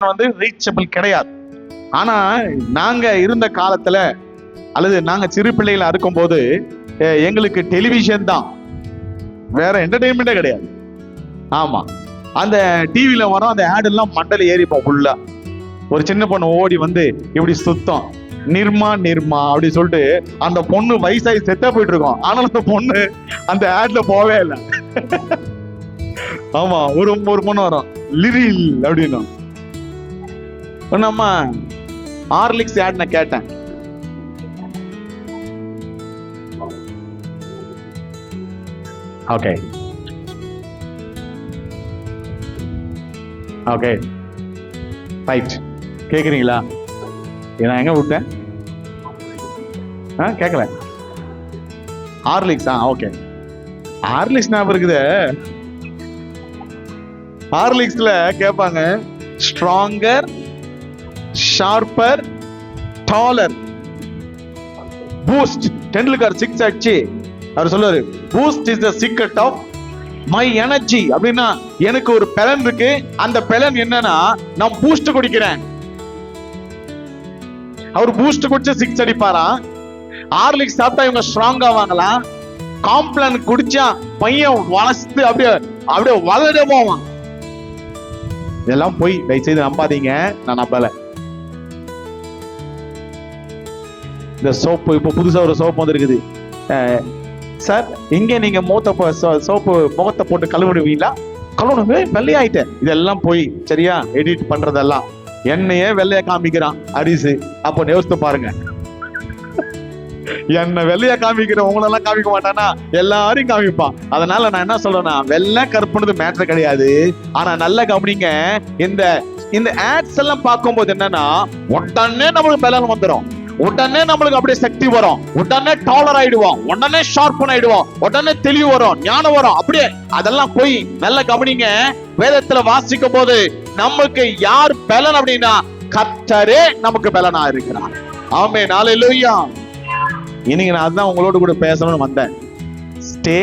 Television reachable கிடையாது. ஆனா நாங்க இருந்த காலத்துல அல்லது நாங்க சிறு பிள்ளைகளா இருக்கும் போது எங்களுக்கு டெலிவிஷன் தான், வேற என்டர்டெயின்மெண்டே கிடையாது. ஆமா, அந்த டிவில வரும் அந்த ஆட் எல்லாம் மண்டல ஏறிப்போம் ஃபுல்லா. ஒரு சின்ன பொண்ணு ஓடி இப்படி சுத்தம் நிர்மா நிர்மா அப்படி சொல்லிட்டு அந்த பொண்ணு வயசாகி செத்த போயிட்டு இருக்கோம். ஆனாலும் அந்த பொண்ணு அந்த ஆட்ல போவே இல்லை. ஆமா, ஒரு பொண்ணு வரும் லிரில் அப்படின்னு. நம்ம ஹார்லிக்ஸ் ஆட் நான் கேட்டேன். ஓகே ஓகே ரைட், கேக்குறீங்களா? நான் எங்க விட்டேன்? கேட்கல. ஹார்லிக்ஸ். ஓகே, ஹார்லிக்ஸ் ஞாபகம் இருக்குது. ஹார்லிக்ஸ்ல கேட்பாங்க stronger, sharper, taller, boost. Tendulkar 6 அடிச்சு அவர் சொல்லுவாரு, boost is the secret of my energy. அப்படின்னா எனக்கு ஒரு பலன் இருக்கு, அந்த பலன் என்னன்னா நான் பூஸ்ட் குடிக்கிறேன். அவர் பூஸ்ட் குடிச்சு 6 அடிப்பாராம். ஹார்லிக்ஸ் சாப்பிட்டா இவங்க ஸ்ட்ராங் ஆவாங்களாம். காம்ப்ளான் குடிச்சா பையன் வளர்த்து அப்படியே அப்படியே வளர போவான். இதெல்லாம் போய் தயவுசெய்து நம்பாதீங்க, நான் நம்பல. இந்த சோப்பு இப்ப புதுசா ஒரு சோப்பு வந்துருக்குது. சார் இங்க நீங்க சோப்பு முகத்தை போட்டு கழுவிடுவீங்களா? கழுவுனவே வெள்ளையாயிட்டேன். இதெல்லாம் போய் சரியா எடிட் பண்றதெல்லாம் என்னையே வெள்ளையா காமிக்கிறான் அரிசி. அப்போ யோசித்து பாருங்க, என்ன வெள்ளையா காமிக்கிற உங்களெல்லாம் காமிக்க மாட்டானா? எல்லாரையும் காமிப்பான். அதனால நான் என்ன சொல்றேன்னா, வெள்ளை கருப்புனது மேட்டர் கிடையாது. ஆனா நல்ல கவனிங்க, இந்த ஆட்ஸ் எல்லாம் பார்க்கும்போது என்னன்னா உடனே நம்மளுக்கு பலன் வந்துடும், உடனே நம்மளுக்கு அப்படியே சக்தி வரும், உடனே டாலர் ஆயிடுவோம், உடனே ஷார்ப்பன் ஆயிடுவோம், உடனே தெளிவு வரும், ஞானம் வரும். அப்படியே அதெல்லாம் போய் நல்ல கவனிங்க. வேதத்துல வாசிக்கும் போது நமக்கு யார் பலன் அப்படின்னா கர்த்தரே நமக்கு பலனா இருக்கிறார். ஆமென், ஹல்லேலூயா. இன்னைக்கு நான் அதான் உங்களோட கூட பேசணும்னு வந்தேன். Stay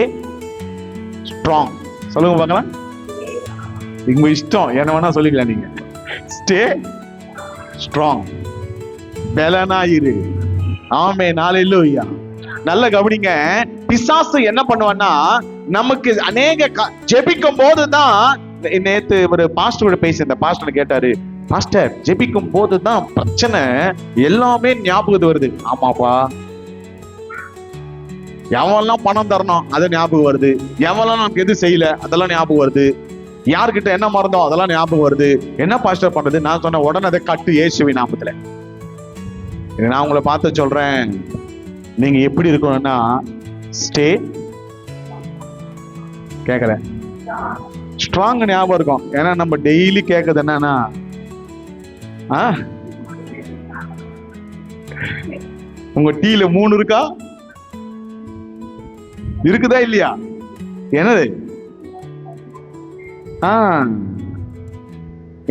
strong. சொல்லுங்க பார்க்கலாம். உங்க இஷ்டம், என்ன வேணா சொல்லிக்கலாம் நீங்க. ஸ்டே ஸ்ட்ராங், பலனாயிரு. Amen, hallelujah. நல்ல கவனிங்க, பிசாசு என்ன பண்ணுவான்னா நமக்கு அநேக ஜெபிக்கும் போதுதான். நேத்து ஒரு பாஸ்டரோட பேசி இந்த பாஸ்டர் கேட்டாரு, பாஸ்டர் ஜெபிக்கும் போதுதான் பிரச்சனை எல்லாமே ஞாபகம் வருது. ஆமாப்பா, எவெல்லாம் பணம் தரணும் அது ஞாபகம் வருது, எவெல்லாம் நமக்கு எது செய்யல அதெல்லாம் ஞாபகம் வருது, யார்கிட்ட என்ன மறந்தோம் அதெல்லாம் ஞாபகம் வருது. என்ன பாஸ்டர் பண்றது? நான் சொன்ன உடனே அதை கட்டு இயேசுவின் நாமத்துல. நான் உங்களை பார்த்து சொல்றேன், நீங்க எப்படி இருக்கணும்னா ஸ்டே கேட்கல ஸ்ட்ராங் ஞாபகம் இருக்கும். ஏன்னா நம்ம டெய்லி கேட்கறது என்னன்னா, உங்க டீல 3 இருக்கா? இருக்குதா இல்லையா? என்னது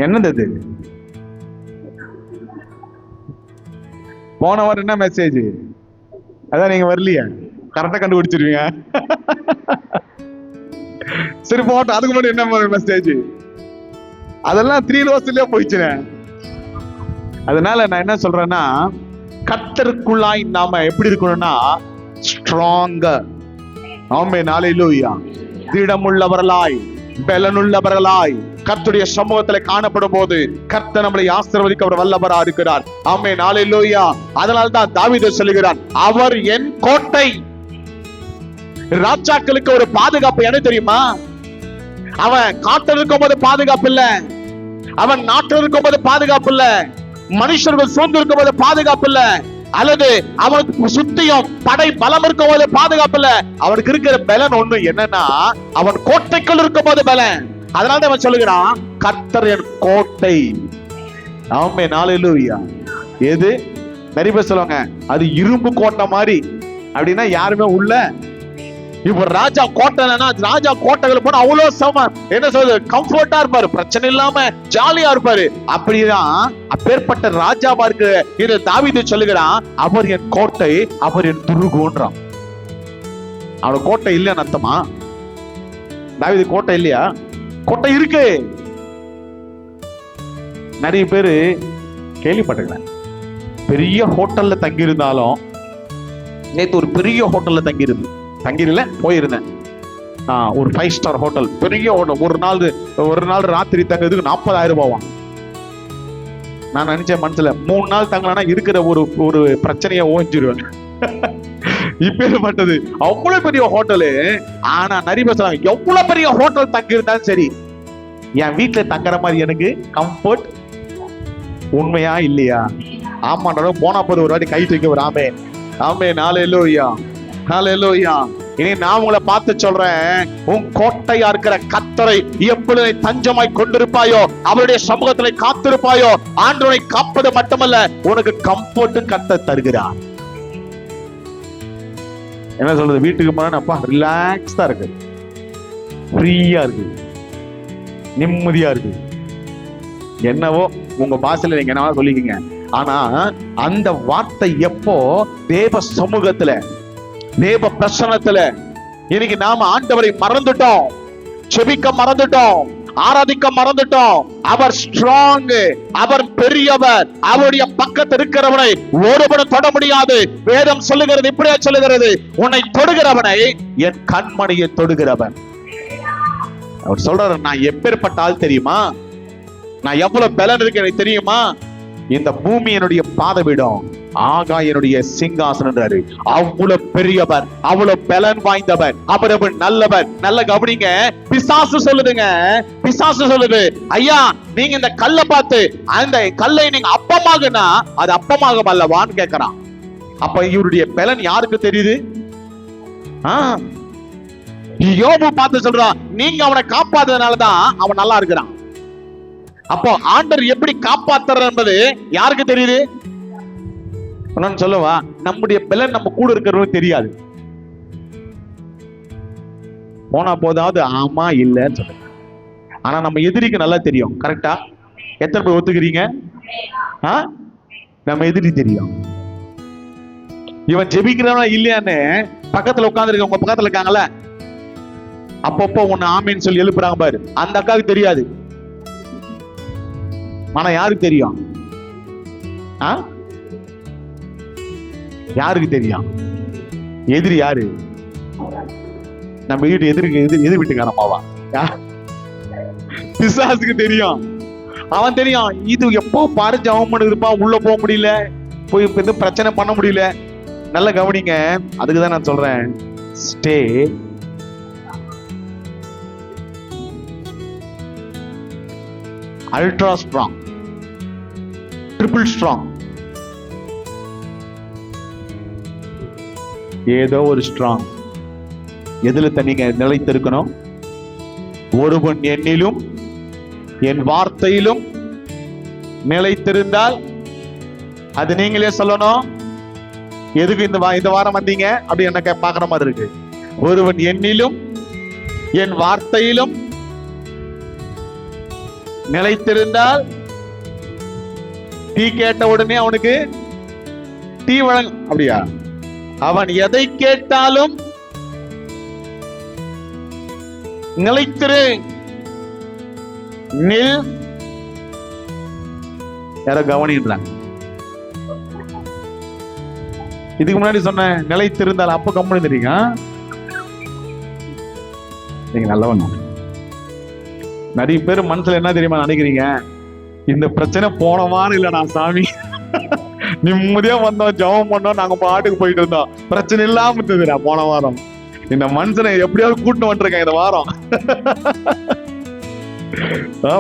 என்னது அது? போன வாரம் என்ன மெசேஜ்? அதான் நீங்க வரலையா? கரெக்டா கண்டுபிடிச்சிருவீங்க. சரி போட்டோம். அதுக்கு முன்னாடி என்ன மெசேஜ்? அதெல்லாம் 3 ரோஸ்லயே போயிடுச்சுனே. அதனால நான் என்ன சொல்றேன்னா, கர்த்தருக்குள்ளாய் நாம எப்படி இருக்கணும்னா ஸ்ட்ராங்கர். ஆமென், ஹல்லேலூயா. திடமுள்ளவர்களாய், பலனுள்ளவர்களாய் கர்த்தருடைய சமூகத்துல காணப்படும் போது கர்த்தர் நம்மளை ஆசீர்வதிக்க அவர் வல்லவரா இருக்கிறார். ஆமென், ஹல்லேலூயா. அதனால்தான் தாவீது சொல்லுகிறார், அவர் என் கோட்டை. ராஜாக்களுக்கு ஒரு பாதுகாப்பு என்ன தெரியுமா? அவன் காட்டில் இருக்கும் போது பாதுகாப்பு இல்ல, அவன் நாட்டில் இருக்கும் போது பாதுகாப்பு இல்ல, மனுஷர்கள் சூழ்ந்து இருக்கும் போது பாதுகாப்பு இல்ல, அல்லது அவனுக்கு சுத்தியும் படை பலம் இருக்கும் போது பாதுகாப்பு இல்ல. அவனுக்கு இருக்கிற பலன் ஒண்ணு என்னன்னா, அவன் கோட்டைக்குள் இருக்கும் போது பலன். அதனால அவன் சொல்லுகிறான், கர்த்தர் என் கோட்டை. ஆமென், ஹல்லேலூயா. எது நிறைய பேர் சொல்லுவாங்க, அது இரும்பு கோட்டை மாதிரி. அப்படின்னா யாருமே உள்ள இப்ப ராஜா கோட்டைனா, ராஜா கோட்டைகள் போனா அவ்வளவு என்ன சொல்றது, கம்ஃபர்ட்டா இருப்பாரு, பிரச்சனை இல்லாம ஜாலியா இருப்பாரு. அப்படிதான் அப்பேற்பட்ட ராஜாவா இருக்கு இது தாவீது சொல்லுகிறான், அவர் என் கோட்டை, அவர் என் துருகோன்றான். அவனோட கோட்டை இல்லைன்னு அர்த்தமா? தாவீது கோட்டை இல்லையா? கோட்டை இருக்கு. நிறைய பேரு கேள்விப்பட்டிருக்கேன், பெரிய ஹோட்டல்ல தங்கியிருந்தாலும், நேற்று ஒரு பெரிய ஹோட்டல்ல தங்கியிருந்தேன் போயிருந்தேன். ஒரு 5 ஸ்டார் ஹோட்டல், பெரிய ஹோட்டல். ஒரு நாள் ராத்திரி தங்குறதுக்கு 40,000 ரூபாய் வாங்க. நான் நினைச்சேன் மனசுல, 3 நாள் தங்கலன்னா இருக்கிற ஒரு பிரச்சனையை ஓஞ்சிருவேன். இப்பேற்பட்டது அவ்வளவு பெரிய ஹோட்டலு. ஆனா நிறைய பேர் சொல்றாங்க, எவ்வளவு பெரிய ஹோட்டல் தங்கி இருந்தாலும் சரி, என் வீட்டுல தங்குற மாதிரி எனக்கு கம்ஃபர்ட். உண்மையா இல்லையா? ஆமாண்டா, போனா போது ஒரு வாட்டி கை தூக்கி ஒரு ஆமே ஆமே. ஹல்லேலூயா, ஹல்லேலூயா. இனி நான் உங்களை பார்த்து சொல்றேன், உன் கோட்டையா இருக்கிற கர்த்தரை எப்பொழுது தஞ்சமாய் கொண்டிருப்பாயோ, அவருடைய சமூகத்திலே காத்திருப்பாயோ, ஆண்டவரை காப்பது மட்டுமல்ல, உனக்கு கம்ஃபர்ட்டும் கர்த்தர் தருகிறார். என்ன சொல்றது, வீட்டுக்கு போனா அப்பா ரிலாக்ஸ்டா இருக்கு, ஃப்ரீயா இருக்கு, நிம்மதியா இருக்கு. என்னவோ உங்க பாஷையில நீங்க என்னவா சொல்லிக்கீங்க. ஆனா அந்த வார்த்தை எப்போ தேவ சமூகத்துல, தேவ பிரசன்னத்துல, இன்னைக்கு நாம ஆண்டவரை மறந்துட்டோம், செபிக்க மறந்துட்டோம், ஆராதிக்க மறந்துட்டோம். அவர் ஸ்ட்ராங், அவர் பெரியவர், அவருடைய பக்கத்தில் இருக்கிறவனை ஒருபடும் தொட முடியாது. வேதம் சொல்லுகிறது, இப்படியா சொல்லுகிறது, உன்னை தொடுகிறவனை என் கண்மணியை தொடுகிறவன். அவர் சொல்றாரு, நான் எப்பேற்பட்ட ஆள் தெரியுமா, நான் எவ்வளவு பலன் இருக்கு எனக்கு தெரியுமா, இந்த பூமி என்னுடைய பாதவிடம், ஆகாயனுடைய சிங்காசனம். அவ்வளவு பெரியவர், அவ்வளவு பலன் வாய்ந்தவர், அவர் நல்லவர். நல்ல கவனிங்க, பிசாசு சொல்லுதுங்க, பிசாசு சொல்லுது, ஐயா நீங்க இந்த கல்லை பார்த்து அந்த கல்லை நீங்க அப்பமாகனா அது அப்பமாக அல்லவான்னு கேட்கிறான். அப்ப இவருடைய பலன் யாருக்கு தெரியுது? யோபு பார்த்து சொல்றான், நீங்க அவனை காப்பாத்ததுனாலதான் அவன் நல்லா இருக்கிறான். அப்போ ஆண்டவர் எப்படி காப்பாத்துற என்பது யாருக்கு தெரியுது? சொல்லவா, நம்முடைய பலன் நம்ம கூட இருக்கிறவங்க தெரியாது. போனா போதாவது ஆமா இல்லன்னு சொல்ல. ஆனா நம்ம எதிரிக்கு நல்லா தெரியும். கரெக்டா? எத்தனை பேர் ஒத்துக்கிறீங்க? நம்ம எதிரி தெரியும். இவன் ஜெபிக்கிறவனா இல்லையான்னு பக்கத்துல உட்கார்ந்து உங்க பக்கத்துல இருக்காங்கல்ல, அப்பப்போ ஒண்ணு ஆமின்னு சொல்லி எழுப்புறாங்க பாரு, அந்த அக்காவுக்கு தெரியாது. ஆனா யாருக்கு தெரியும்? யாருக்கு தெரியும்? எதிரி யாரு? நம்ம வீட்டு எதிர் வீட்டுக்காரமாவா? பிசாசுக்கு தெரியும். அவன் தெரியும், இது எப்போ பாரு ஜெபம் பண்ணிருப்பான், உள்ள போக முடியல, போய் எதுவும் பிரச்சனை பண்ண முடியல. நல்ல கவனிங்க, அதுக்குதான் நான் சொல்றேன், stay ultra strong, triple strong. ஏதோ ஒரு ஸ்ட்ராங். எதுல தண்ணீங்க நிலைத்திருக்கணும்? ஒருவன் என்னிலும் என் வார்த்தையிலும் நிலைத்திருந்தால், அது நீங்களே சொல்லணும். எதுக்கு இந்த வாரம் வந்தீங்க அப்படி என்ன பாக்குற மாதிரி இருக்கு. ஒருவன் என்னிலும் என் வார்த்தையிலும் நிலைத்திருந்தால், டீ கேட்ட உடனே அவனுக்கு டீ வழங்க, அப்படியா? அவன் எதை கேட்டாலும் நிலைத்திரு, நில். யாரோ கவனிக்கிறாங்க. இதுக்கு முன்னாடி சொன்ன நிலைத்திருந்தால் அப்ப கம்பெனி தெரியுங்க. நீங்க நல்லவங்க. நிறைய பேர் மனசுல என்ன தெரியுமா நினைக்கிறீங்க, இந்த பிரச்சனை போனவான்னு இல்ல, நான் சாமி நிம்மதியா வந்தோம், ஜெபம் பண்ணோம், நாங்க பாட்டுக்கு போயிட்டு இருந்தோம், பிரச்சனை இல்லாம இருந்ததுடா போன வாரம். இந்த மனுஷனை எப்படியாவது கூட்டு வந்துருக்கேன் இந்த வாரம்.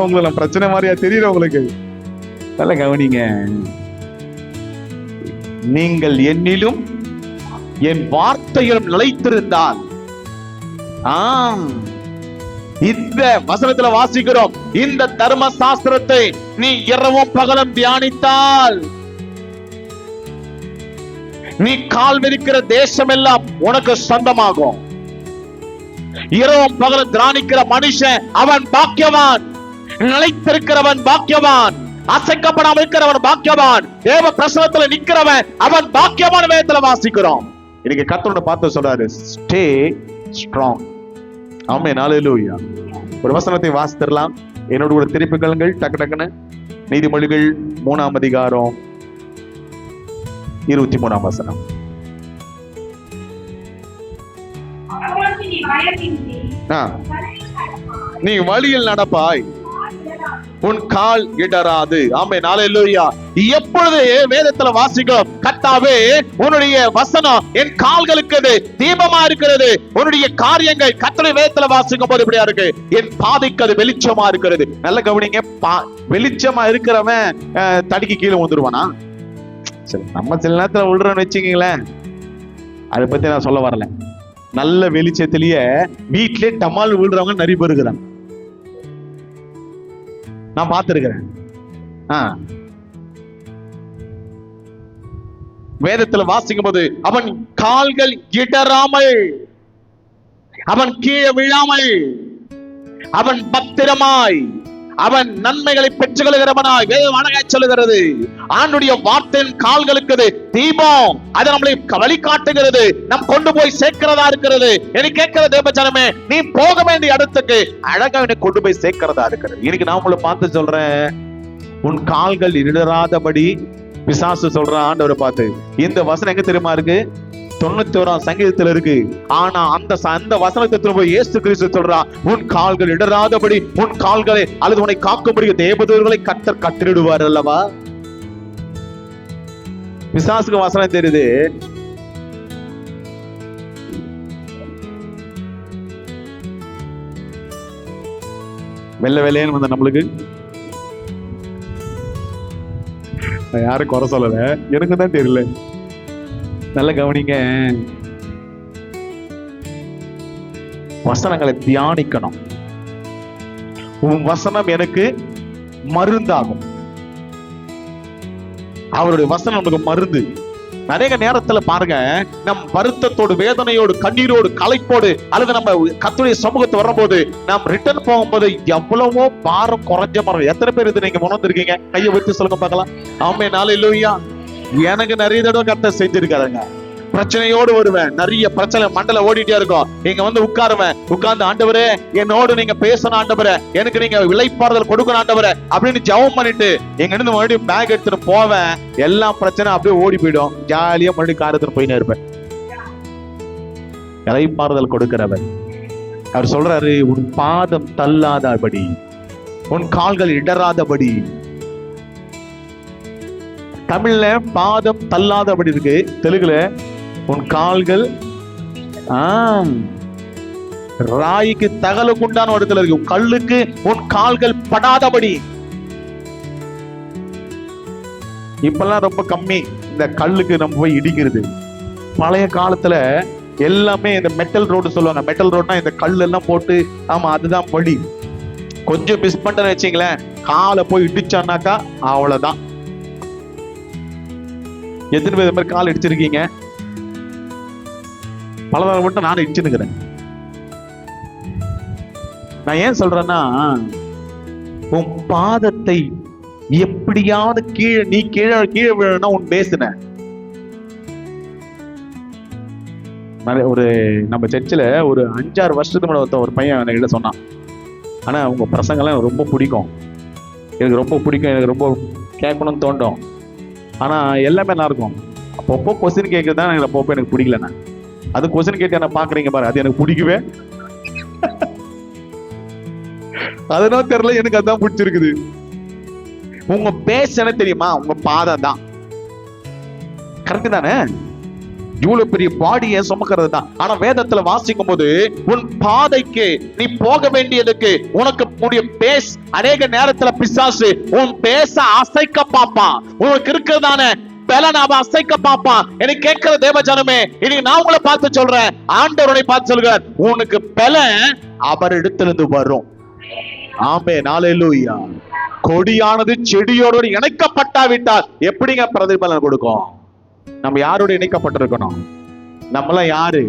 உங்களுக்கு பிரச்சனை மாதிரியா தெரியல உங்களுக்கு? நல்ல கவனிங்க, நீங்கள் என்னிலும் என் வார்த்தையிலும் நிலைத்திருந்தால், இந்த வசனத்துல வாசிக்கிறோம், இந்த தர்ம சாஸ்திரத்தை நீ இரவும் பகலும் தியானித்தால், நீ கால் மிதிக்கிற தேசம் எல்லாம் உனக்கு சொந்தமாகும். இரவும் பகலும் தியானிக்கிற மனுஷன் அவன் பாக்கியவான். நிலைத்திருக்கிறவன் பாக்கியவான். அசைக்கப்படாமல் இருக்கிறவன் பாக்கியவான். தேவ பிரசனத்துல நிக்கிறவன் அவன் பாக்கியவான். வேதத்துல வாசிக்கிறோம். இன்னைக்கு கர்த்தரோட பார்த்து சொல்றாரு, ஸ்டே ஸ்ட்ராங். ஆமென், ஹல்லேலூயா. ஒரு வசனத்தை வாசித்தரலாம். என்னோட கூட திருப்பிக் கொள்ளுங்கள் டக்கு டக்குன்னு. நீதிமொழிகள் 3ஆம் அதிகாரம் 23ஆம் வசனம். நீ வழியில் நடப்பாய், உன் கால் இடராது. ஆமென், ஹல்லேலூயா. எப்பொழுது வேதத்துல வாசிக்கிறோம், கர்த்தாவே உன்னுடைய வசனம் என் கால்களுக்கு தீபமா இருக்கிறது, உன்னுடைய காரியங்கள் கர்த்தருடைய வேதத்துல வாசிக்கும் போது இப்படியா இருக்கு, என் பாதைக்கு அது வெளிச்சமா இருக்கிறது. நல்ல கவனிங்க, வெளிச்சமா இருக்கிறவன் தடிக்கு கீழே வந்துருவானா? சரி, நம்ம சில நேரத்துல விழுறோன்னு வச்சுக்கீங்களேன், அதை பத்தி நான் சொல்ல வரல. நல்ல வெளிச்சத்திலேயே வீட்டிலே டமால் விழுறவங்க நிறைய பேர் இருக்கிறாங்க, நான் பார்த்திருக்கிறேன். வேதத்துல வாசிக்கும் போது அவன் கால்கள் இடராமல், அவன் கீழே விழாமல், அவன் பத்திரமாய், அவன் நன்மைகளை பெற்றுக் கொள்கிறவனாய் வேதம் அழகாய் சொல்லுகிறது. ஆண்டுடைய வார்த்தையின் கால்களுக்கு தீபம், அது நம்மளை வழிகாட்டுகிறது, நம் கொண்டு போய் சேர்க்கிறதா இருக்கிறது. எனக்கு கேட்கிற தேவஜனமே, நீ போக வேண்டிய இடத்துக்கு அழகா என்னை கொண்டு போய் சேர்க்கிறதா இருக்கிறது. இன்னைக்கு நான் உங்களை பார்த்து சொல்றேன், உன் கால்கள் இடராதபடி பிசாசு சொல்றான் ஆண்டவரை பார்த்து. இந்த வசனம் எங்க தெரியுமா இருக்கு? 91ஆம் சங்கீதத்துல இருக்கு. ஆனா அந்த வசனத்தை போய் இயேசு கிறிஸ்து சொல்றான், உன் கால்கள் இடராதபடி, உன் கால்களை அல்லது உன்னை காக்கும்படி தேவதூதர்களை கர்த்தர் கட்டளிடுவார் அல்லவா? பிசாசுக்கு வசனம் தெரியுது. வெள்ளை வெள்ளையன்னு வந்த நம்மளுக்கு யாரும் குறை சொல்லல, எனக்கு தான் தெரியல. நல்ல கவனிங்க, வசனங்களை தியானிக்கணும். உன் வசனம் எனக்கு மருந்தாகும். அவருடைய வசனம் நமக்கு மருந்து. நிறைய நேரத்துல பாருங்க, நம் வருத்தத்தோடு, வேதனையோடு, கண்ணீரோடு, களைப்போடு அல்லது நம்ம கர்த்தருடைய சமூகத்தை வரும்போது நாம் ரிட்டர்ன் போகும்போது எவ்வளவோ பாரம் குறைஞ்ச மரம். எத்தனை பேர் இது நீங்க உணர்ந்திருக்கீங்க? கையை வச்சு சொல்லுங்க பார்க்கலாம். ஆமென், ஹல்லேலூயா. எனக்கு நிறைய தடவை கர்த்தர் செஞ்சிருக்காருங்க. பிரச்சனையோடு வருவேன், நிறைய பிரச்சனை மண்டல ஓடிட்டே இருக்கும். நீங்க வந்து உட்காருவேன், உட்கார்ந்து ஆண்டவரே என்னோடு நீங்க பேசணும், ஆண்டவரே எனக்கு நீங்க விளைப்பாறுதல் கொடுக்கணும் ஆண்டவரே அப்படின்னு ஜெபம் பண்ணிட்டு எங்க இருந்து மறுபடியும் பேக் எடுத்துட்டு போவேன். எல்லா பிரச்சனை அப்படியே ஓடி போயிடும். ஜாலியா மறுபடியும் காரத்துல போயின்னு இருப்பேன். விளைப்பாறுதல் கொடுக்கிறவர் அவர் சொல்றாரு, உன் பாதம் தள்ளாதபடி, உன் கால்கள் இடராதபடி. தமிழ்ல பாதம் தள்ளாதபடி இருக்கு, தெலுங்குல உன் கால்கள் ராய்க்கு தகலுக்குண்டான இடத்துல இருக்கு, கல்லுக்கு உன் கால்கள் படாதபடி. இப்பெல்லாம் ரொம்ப கம்மி இந்த கல்லுக்கு நம்ம போய் இடிக்கிறது. பழைய காலத்துல எல்லாமே இந்த மெட்டல் ரோடு சொல்லுவாங்க. மெட்டல் ரோடுனா இந்த கல் எல்லாம் போட்டு, ஆமா அதுதான் வழி. கொஞ்சம் மிஸ் பண்ண வச்சீங்களேன், காலை போய் இடிச்சானாக்கா அவ்வளவுதான். எத்தனை பேர் மாதிரி கால் இடிச்சிருக்கீங்க? பலவாறு மட்டும் நானும் இடிச்சுன்னுக்கிறேன். நான் ஏன் சொல்றேன்னா, உன் பாதத்தை எப்படியாவது நீ கீழே விழணும்னா உன் பேசுன. ஒரு நம்ம சர்ச்சில் ஒரு 5-6 வருஷத்துக்கு முன்னாடி ஒரு பையன் என்கிட்ட சொன்னான், ஆனா உங்க பிரசங்கெல்லாம் ரொம்ப பிடிக்கும், எனக்கு ரொம்ப பிடிக்கும், எனக்கு ரொம்ப கேட்கணும்னு தோண்டும், ஆனா எல்லாமே நல்லா இருக்கும். அப்பப்போ கொஸ்டின் கேட்கறதா எனக்கு அப்பப்போ எனக்கு பிடிக்கலண்ணா. அது கொஸ்டின் கேட்டு என்ன பாக்குறீங்க பாரு, அது எனக்கு பிடிக்கவே அதனால தெரியல, எனக்கு அதான் பிடிச்சிருக்குது. உங்க பேச என்ன தெரியுமா? உங்க பாதம் தான். கரெக்ட் தானே? இவ்வளவு பெரிய பாடியை சுமக்கிறது தான். ஆனா வேதத்துல வாசிக்கும் போது உன் பாதைக்கு நீ போக வேண்டியதுக்கு உனக்கு உன்னுடைய பேஸ் அநேக நேரத்துல பிசாசு உன் பேச அசைக்க பார்ப்பான். உனக்கு இருக்கிறதான பலன் அவன் அசைக்க பார்ப்பான். எனக்கு கேட்கிற தேவஜனமே, இன்னைக்கு நான் உங்களை பார்த்து சொல்றேன், ஆண்டவரை பார்த்து சொல்கிறார், உனக்கு பலன் அவர் இடத்திலிருந்து வரும். ஆமென், ஹல்லேலூயா. கொடியானது செடியோடு இணைக்கப்பட்டாவிட்டால் எப்படிங்க பிரதிபலன் கொடுக்கும்? நம்ம யாரோட இணைக்கப்பட்டிருக்கணும்? நம்மளாம் யாரு?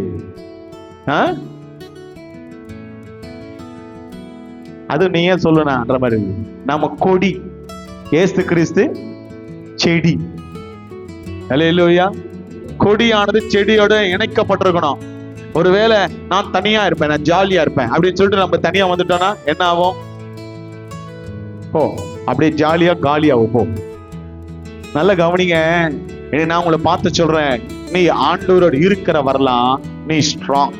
அது நீ ஏன் சொல்லுன்ற மாதிரி நம்ம கொடி, இயேசு கிறிஸ்து செடி. ஹல்லேலூயா. கொடியானது செடியோட இணைக்கப்பட்டிருக்கணும். ஒருவேளை நான் தனியா இருப்பேன், நான் ஜாலியா இருப்பேன் அப்படின்னு சொல்லிட்டு நம்ம தனியா வந்துட்டோம்னா என்ன ஆகும்? அப்படியே ஜாலியா காலியாகும் போ. நல்ல கவனிங்க, நான் உங்களை பார்த்து சொல்றேன், நீ ஆண்டவரோடு இருக்கிற வரலாம், நீ ஸ்ட்ராங்.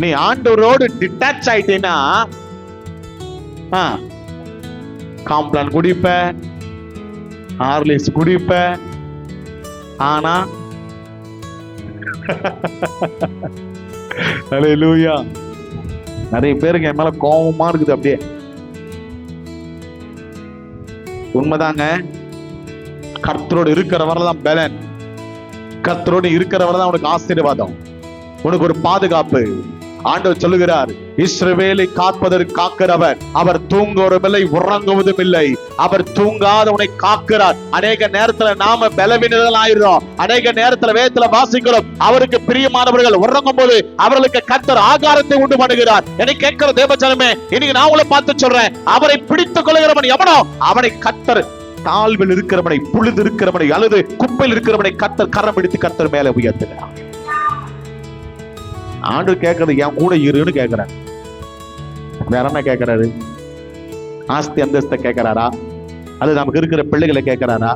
நீ ஆண்டவரோடு டிட்டாச் ஆயிட்டேன்னா காம்ப்ளான் குடிப்ப, ஹார்லிக்ஸ் குடிப்ப, ஆனா ஹல்லேலூயா, நிறைய பேருக்கு என் மேல கோபமா இருக்குது. அப்படியே உண்மைதாங்க. கர்த்தரோடு இருக்கிற வரலாம் பலன், கர்த்தரோடு இருக்கிற வரதான் உனக்கு ஆசீர்வாதம், உனக்கு ஒரு பாதுகாப்பு. ஆண்டவர் சொல்லுகிறார், இஸ்ரவேலை காப்பதற்கு காக்கிறவர், அவர் தூங்குவதுமில்லை உறங்குவதும் இல்லை, அவர் தூங்காதவனை காக்கிறார். அநேக நேரத்துல நாம பலவீனர்கள் ஆயிடுறோம். அநேக நேரத்துல வேதத்துல வாசிக்கிறோம், அவருக்கு பிரியமானவர்கள் உறங்கும் போது அவர்களுக்கு கர்த்தர் ஆகாரத்தை உண்டு பண்ணுகிறார். எனக்கு கேட்கிற தேவஜனமே, இன்னைக்கு நான் உங்களை பார்த்து சொல்றேன், அவரை பிடித்துக் கொள்கிறவன் எவனோ அவனை கர்த்தர், தாழ்வில் இருக்கிறவனை, புழுது இருக்கிறவனை, அல்லது குப்பையில் இருக்கிறவனை கர்த்தர் கரம் பிடித்து கர்த்தர் மேல உயர்த்துகிறார். ஆண்டு கேட்கறது என் கூட இருன்னு கேட்கிறாரு. வேற என்ன கேட்கிறாரு? ஆஸ்தி அந்தஸ்தை கேட்கிறாரா, அல்லது நமக்கு இருக்கிற பிள்ளைகளை கேட்கிறாரா,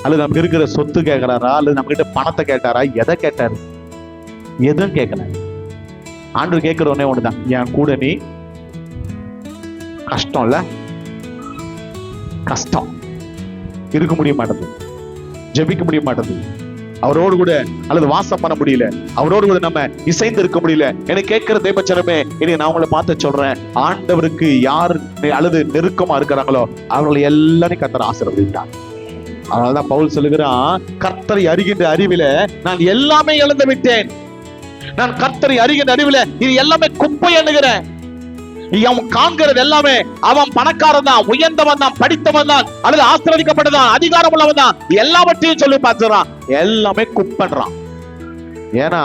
அல்லது நமக்கு இருக்கிற சொத்து கேட்கிறாரா, அல்லது நம்ம கிட்ட பணத்தை கேட்டாரா? எதை கேட்டாரு? எதுவும் கேட்கல. ஆண்டு கேட்கிற ஒன்னே ஒண்ணுதான், என் கூட நீ. கஷ்டம் இல்ல, கஷ்டம் இருக்க முடிய மாட்டேது, ஜெபிக்க முடிய மாட்டேது, அவரோடு கூட அல்லது வாசம் பண்ண முடியல, அவரோடு கூட நம்ம இசைந்து இருக்க முடியல. எனக்கு கேட்கிற தேவச்சனமே, இனி நான் உங்களை பார்த்து சொல்றேன், ஆண்டவருக்கு யார் அல்லது நெருக்கமா இருக்கிறாங்களோ அவர்களை எல்லாரையும் கர்த்தர் ஆசீர்வதித்தார். அதனாலதான் பவுல் சொல்லுகிறான், கர்த்தரை அறிகின்ற அறிவில நான் எல்லாமே இழந்து விட்டேன், நான் கர்த்தரை அறிகின்ற அறிவில இது எல்லாமே குப்பை எண்ணுகிறேன். அவன் காண்கிறது எல்லாமே, அவன் பணக்காரன் தான், உயர்ந்தவன் தான், படித்தவன் தான், அல்லது ஆசீர்வதிக்கப்பட்டதான், அதிகாரம் உள்ளவன் தான், எல்லாவற்றையும் சொல்லி பார்த்துறான், எல்லாமே குப்பன்றான். ஏன்னா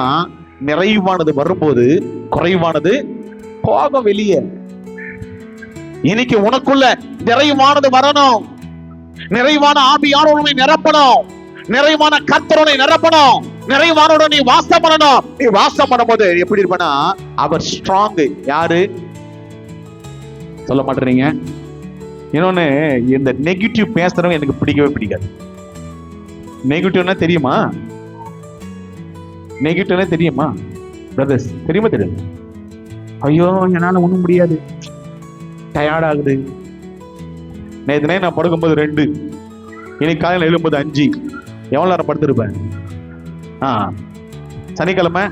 நிறைவானது வரும்போது குறைவானது போக வெளியே. இன்னைக்கு உனக்குள்ள நிறைவானது வரணும், நிறைவான ஆவியானவனை நிரப்பணும், நிறைவான கர்த்தரை நிரப்பணும், நிறைவானோட நீ வாசம் பண்ணணும். நீ வாசம் பண்ணும்போது எப்படி இருப்பனா, அவர் ஸ்ட்ராங். யாரு சொல்ல மாட்டேறீங்க? இன்னொன்னு, இந்த நெகட்டிவ் பேசுறவங்க எனக்கு பிடிக்கவே பிடிக்காது. நெகட்டிவ்னா தெரியுமா? நெகட்டிவ்னா தெரியுமா பிரதர்ஸ்? தெரியுமா? தெரியும். ஐயோ என்னால ஒண்ணும் முடியாது, டயர்ட் ஆகுது. நேற்று நான் படுக்கும்போது 2, இன்னைக்கு காலையில் எழும்போது 5. எவ்வளவு நேரம் படுத்திருப்பேன்? சனிக்கிழமை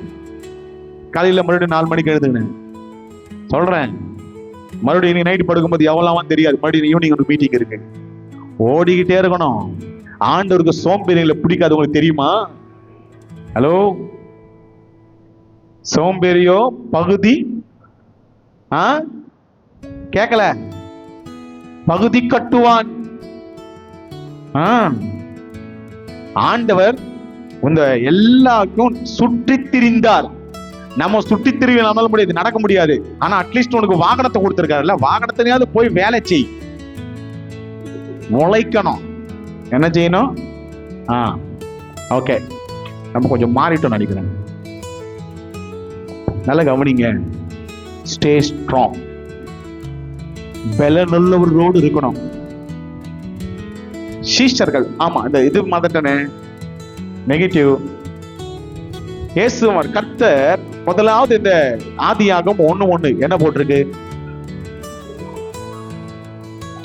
காலையில மறுபடியும் 4 மணிக்கு எழுதுங்க சொல்றேன். மறுபடியும் நீ நைட்டு படுக்கும்போது எவ்வளவு தெரியாது, மறுபடியும் ஈவினிங் ஒரு மீட்டிங் இருக்கு, ஓடிக்கிட்டே இருக்கணும். ஆண்டவருக்கு சோம்பேறிகளை பிடிக்காது, உங்களுக்கு தெரியுமா? ஹலோ, சோம்பேறியோ பகுதி கேட்கல, பகுதி கட்டுவான். ஆண்டவர் இந்த எல்லாருக்கும் சுற்றி திரிந்தார். நம்ம சுற்றி திரிவு நம்மளால முடியாது, நடக்க முடியாது. ஆனா அட்லீஸ்ட் உனக்கு வாகனத்தை கொடுத்திருக்காருல்ல, வாகனத்தினாவது போய் வேலை செய், உழைக்கணும். என்ன செய்யணும்? ஓகே, நம்ம கொஞ்சம் மாறிட்டோம் நினைக்கிறேன். நல்ல கவனிங்க, ஸ்டே ஸ்ட்ராங். பலனுள்ளவரோடு இருக்கணும். சீஷர்கள், ஆமா இந்த இது மதட்டனே நெகட்டிவ். இயேசுவர் கர்த்தர் முதலாவது இந்த ஆதியாகமம் 1:1 என்ன போட்டிருக்கு?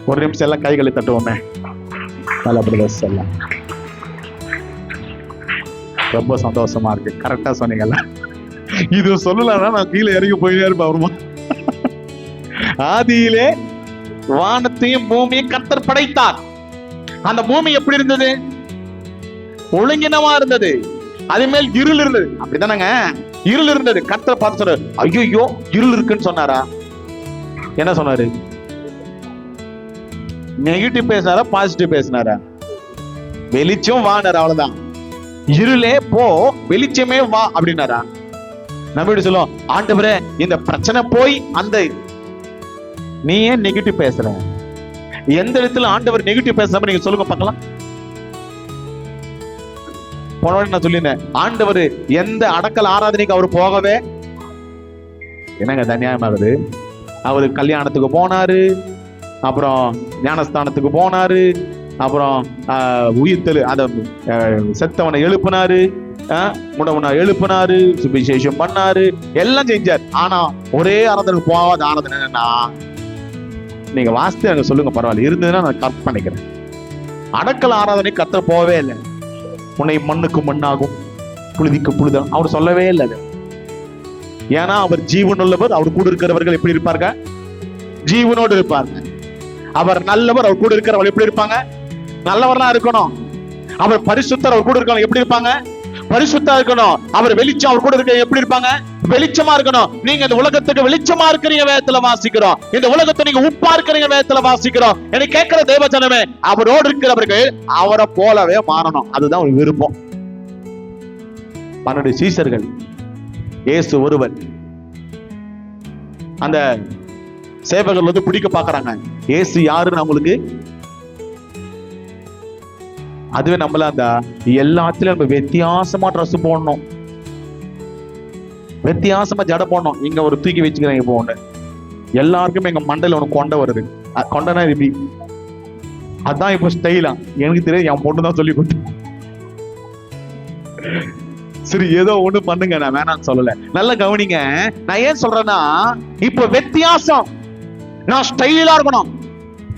ஒரு நிமிஷம் எல்லாம் கைகளை தட்டுவோமே. ரொம்ப சந்தோஷமா இருக்கு, கரெக்டா சொன்னீங்கல்ல. இது சொல்லலன்னா நான் கீழே இறங்கி போயிட்டே இருப்பேன். வருமா? ஆதியிலே வானத்தையும் பூமியையும் கர்த்தர் படைத்தார். அந்த பூமி எப்படி இருந்தது? ஒழுங்கினமா இருந்தது, அது மேல் இருள் இருந்தது. அப்படித்தானங்க, இருள் இருந்தது. கர்த்தர் பார்த்து சொல்றாரு, ஐயோ இருள் இருக்குன்னு சொன்னாரா? என்ன சொன்னாரு? நெகட்டிவ் பேசினாரா, பாசிட்டிவ் பேசினாரா? வெளிச்சம் வானார், அவ்வளவுதான். இருளே போ, வெளிச்சமே வா அப்படின்னாரா? நம்ம எப்படி சொல்லுவோம், ஆண்டவரே இந்த பிரச்சனை போய் அந்த. நீ ஏன் நெகட்டிவ் பேசுற? எந்த இடத்துல ஆண்டவர் நெகட்டிவ் பேசாம நீங்க சொல்லுங்க பார்க்கலாம். போன நான் சொல்லினேன், ஆண்டவர் எந்த அடக்கல் ஆராதனைக்கு அவர் போகவே என்னங்க தன்யாயமாகுது. அவரு கல்யாணத்துக்கு போனாரு, அப்புறம் ஞானஸ்தானத்துக்கு போனாரு, அப்புறம் உயிர்த்தெழு அத செத்தவனை எழுப்பினாரு, முடவனை எழுப்பினாரு, சுவிசேஷம் பண்ணாரு, எல்லாம் செஞ்சார். ஆனா ஒரே ஆராதனைக்கு போகாத ஆராதனை என்னன்னா, நீங்க வாசித்து எனக்கு சொல்லுங்க, பரவாயில்ல, இருந்ததுன்னா நான் கரெக்ட் பண்ணிக்கிறேன். அடக்கல் ஆராதனை கர்த்தர் போகவே இல்லை. உன்னை மண்ணுக்கு மண்ணாகும், புழுதிக்கு புழுதம் அவர் சொல்லவே இல்லை. ஏன்னா அவர் ஜீவன் உள்ளவர். அவர் கூட இருக்கிறவர்கள் எப்படி இருப்பார்கள்? ஜீவனோடு இருப்பார்கள். அவர் நல்லவர். அவர் கூட இருக்கிறவர்கள் எப்படி இருப்பாங்க? நல்லவர்களா இருக்கணும். அவர் பரிசுத்தர். அவர் கூட இருக்கணும். எப்படி இருப்பாங்க? பரிசுத்தா இருக்கணும். அவர் வெளிச்சம். அவர் கூட இருக்க எப்படி இருப்பாங்க? வெளிச்சமா இருக்கணும். நீங்க இந்த உலகத்துக்கு வெளிச்சமா இருக்கிறீங்க வேதத்துல வாசிக்கிறோம். இந்த உலகத்தை நீங்க உப்பா இருக்கிறீங்க வேதத்துல வாசிக்கிறோம். எனக்கு கேட்கிற தேவஜனமே, அவரோடு இருக்கிறவர்கள் அவரை போலவே மாறணும். அதுதான் ஒரு விருப்பம். 12 சீசர்கள், இயேசு ஒருவர். அந்த சேவகர்கள் வந்து பிடிக்க பாக்குறாங்க, இயேசு யாருன்னு அவங்களுக்கு. அதுவே நம்மள அந்த எல்லாத்திலும் நம்ம வித்தியாசமா ட்ரெஸ் போடணும், வித்தியாசமா ஜடை போடணும். இங்க ஒரு தூக்கி வச்சுக்கிறேன். இப்போ ஒண்ணு எல்லாருக்கும் எங்க மண்டையில ஒண்ணு கொண்டை வருது. கொண்டனா இப்படி, அதான் இப்போ ஸ்டைலா. எனக்கு தெரியாது, என் பொண்ணு தான் சொல்லி கொடுத்து. சரி, ஏதோ ஒண்ணு பண்ணுங்க, நான் வேணாம்னு சொல்லல. நல்ல கவனிங்க. நான் ஏன் சொல்றேன்னா, இப்ப வித்தியாசம். நான் ஸ்டைலா இருக்கணும்.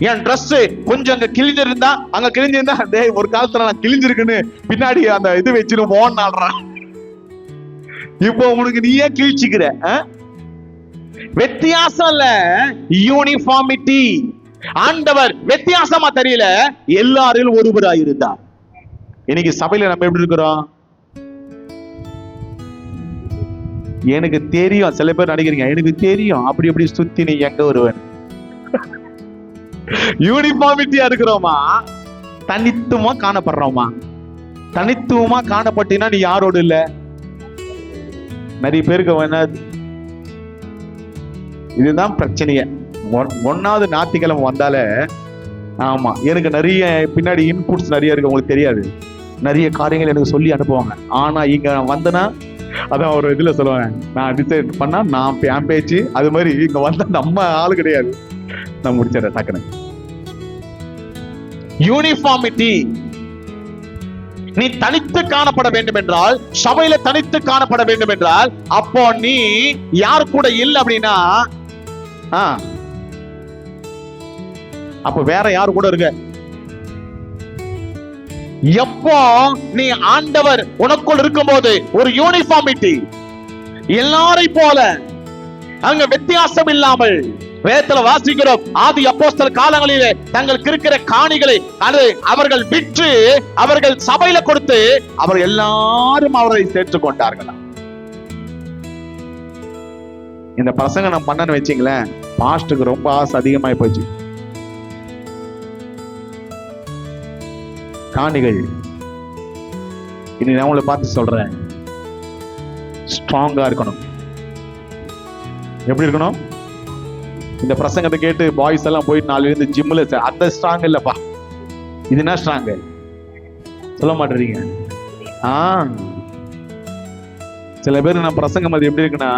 என் ட்ரெஸ் கொஞ்சம் அங்க கிழிஞ்சிருந்தா, அங்க கிழிஞ்சிருந்தா, டேய் ஒரு காலத்துல நான் கிழிஞ்சிருக்குன்னு பின்னாடி அந்த இது வச்சிரும் போன் ஆடுறான். இப்போ உனக்கு நீயே கிழிச்சுக்கிற. வித்தியாசம் இல்ல, யூனிஃபார்மிட்டி. ஆண்டவர் வித்தியாசமா தெரியல, எல்லாரிலும் ஒருவராய் இருந்தார். இன்னைக்கு சபையில நம்ம எப்படி இருக்கிறோம்? எனக்கு தெரியும். சில பேர் நினைக்கிறீங்க, எனக்கு தெரியும், அப்படி எப்படி சுத்தி நீ எங்க வருவன். யூனிஃபார்மிட்டியா இருக்கிறோமா? தனித்துவமா காணப்படுறோமா? தனித்துவமா காணப்பட்டீங்கன்னா நீ யாரோடு இல்ல. நிறைய பேருக்கு வேணாது. இதுதான் பிரச்சனைய. 1வது ஞாயிற்றுக்கிழமை வந்தாலே, ஆமா, எனக்கு நிறைய பின்னாடி இன்புட்ஸ் நிறைய இருக்கு. உங்களுக்கு தெரியாது, நிறைய காரியங்கள் எனக்கு சொல்லி அனுப்புவாங்க. ஆனா இங்க வந்தனா, அதான் ஒரு இதுல சொல்லுவாங்க, நான் டிசைட் பண்ணா நான் என் பேச்சு, அது மாதிரி இங்க வந்தா நம்ம ஆளு கிடையாது. நான் முடிச்சிடறேன் டக்குனு. யூனிஃபார்மிட்டி. நீ தனித்து காணப்பட வேண்டும் என்றால், சபையில தனித்து காணப்பட வேண்டும் என்றால், அப்போ நீ யார் கூட இல்லை அப்படின்னா, அப்போ வேற யாரு கூட இருக்க? எப்போ நீ ஆண்டவர் உனக்குள் இருக்கும்போது ஒரு யூனிஃபார்மிட்டி, எல்லாரையும் போல, அங்க வித்தியாசம் இல்லாமல். வேதத்துல வாசிக்கிறோம், ஆதி அப்போஸ்தலர் காலங்களிலே தங்களுக்கு இருக்கிற காணிகளை அவர்கள் விற்று அவர்கள் சபையில கொடுத்து அவர் எல்லாரும் அவரை சேர்த்துக் கொண்டார்கள். இந்த பிரசங்க நான் பண்ணன்னு வச்சீங்களேன், பாஸ்டுக்கு ரொம்ப ஆசை அதிகமாய் போச்சு. காணிகள். இனி நான் உங்களை பார்த்து சொல்றேன், ஸ்ட்ராங்கா இருக்கணும். எப்படி இருக்கணும்? இந்த பிரசங்கத்தை கேட்டு பாய்ஸ் எல்லாம் போயிட்டு 4 இருந்து ஜிம்ல, அந்த ஸ்ட்ராங் இல்லப்பா. இது என்ன ஸ்ட்ராங்? சொல்ல மாட்டேறீங்க. சில பேர் நான் பிரசங்கம் அது எப்படி இருக்குன்னா,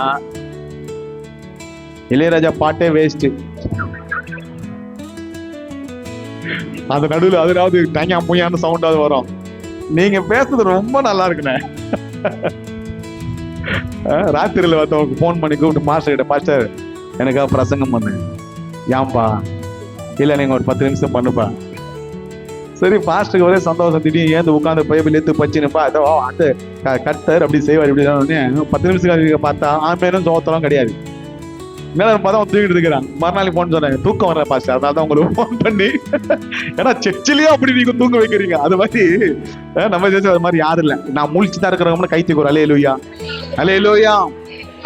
இளையராஜா பாட்டே வேஸ்ட். அது நடுவில் அதாவது டங்கா முயான்னு சவுண்டாவது வரும். நீங்க பேசுறது ரொம்ப நல்லா இருக்குண்ணே. ராத்திரியில ஒருத்தவங்க போன் பண்ணி கூப்பிட்டு மாஸ்டர் கிட்ட, மாஸ்டர் எனக்காக பிரசங்கம் பண்ணு. ஏன்பா? இல்ல நீங்க ஒரு 10 நிமிஷம் பண்ணுப்பா. சரி, பாஸ்டருக்கு ஒரே சந்தோஷம். திடீர்னு ஏந்து உட்காந்து பைபிள் எடுத்து பச்சுனுப்பா, அதோ அந்த கர்த்தர் அப்படி செய்வார் இப்படி 10 நிமிஷம் பார்த்தா ஆம்பேரும் சோத்தரம் கிடையாது. மேல பார்த்தா தூக்கிட்டு இருக்கிறான். மறுநாள் போன் சொன்னேன், தூக்கம் வரல பாஸ்டர், அதனால தான் உங்களுக்கு போன் பண்ணி. ஏன்னா சர்ச்சிலேயே அப்படி நீங்க தூங்க வைக்கிறீங்க. அது மாதிரி நம்ம சேர்த்து அது மாதிரி யாரும் இல்லை. நான் முழிச்சுதான் இருக்கிறவங்க கை தூக்குறோம். அல்லேலூயா, அல்லேலூயா,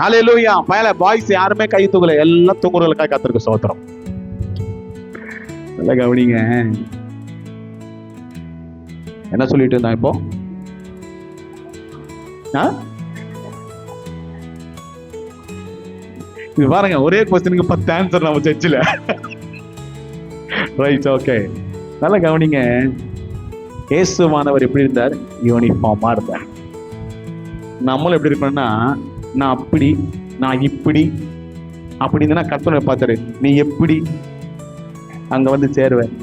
அல்லேலூயா. பயல பாய்ஸ் யாருமே கை தூக்கல, எல்லாம் தூங்குறவங்களுக்காக கர்த்தருக்கு ஸ்தோத்திரம். நல்லா கவனிங்க. என்ன சொல்லிட்டு இருந்தா இப்போ? இது பாருங்க, ஒரே கொஸ்டினுக்கு 10 ஆன்சர் நம்ம சர்ச்சில். Right, okay. நல்லா கவனிங்க. இயேசுவானவர் எப்படி இருந்தார்? யூனிஃபார்மா இருந்தார். நம்மளும் எப்படி இருக்கணும்னா, நான் அப்படி, நான் இப்படி, அப்படி இருந்தா கர்த்தரை பார்த்தாரு, நீ எப்படி, அங்க வந்து சேருவேன்.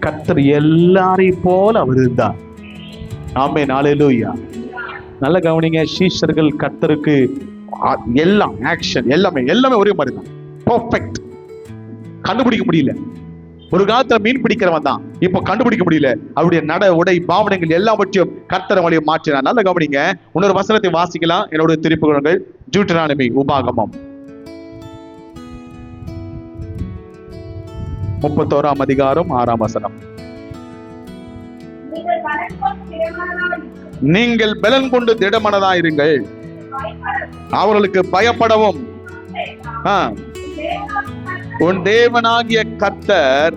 கர்த்தர் எல்லாரையும் போல அவர் இருந்தார். ஆமென், ஹல்லேலூயா. நல்ல கவனிங்க, சீஷர்கள் கர்த்தருக்கு எல்லாம் ஆக்ஷன் எல்லாமே ஒரே மாதிரி தான், பெர்ஃபெக்ட். கண்டுபிடிக்க முடியல. ஒரு காலத்துல மீன் பிடிக்கிறவன் தான், இப்ப கண்டுபிடிக்க முடியல. அவருடைய நட உடை பாவனைகள் எல்லாவற்றையும் கர்த்தர் வழியை மாற்றினார். நல்ல கவனிங்க, இன்னொரு வசனத்தை வாசிக்கலாம். என்னோட திருப்புகள் டியூட்டரானமி உபாகமம் 31ஆம் அதிகாரம் 6ஆம் வசனம். நீங்கள் பலன் கொண்டு திடமனதாயிருங்கள், அவர்களுக்கு பயப்படவும் உன் தேவனாகிய கர்த்தர்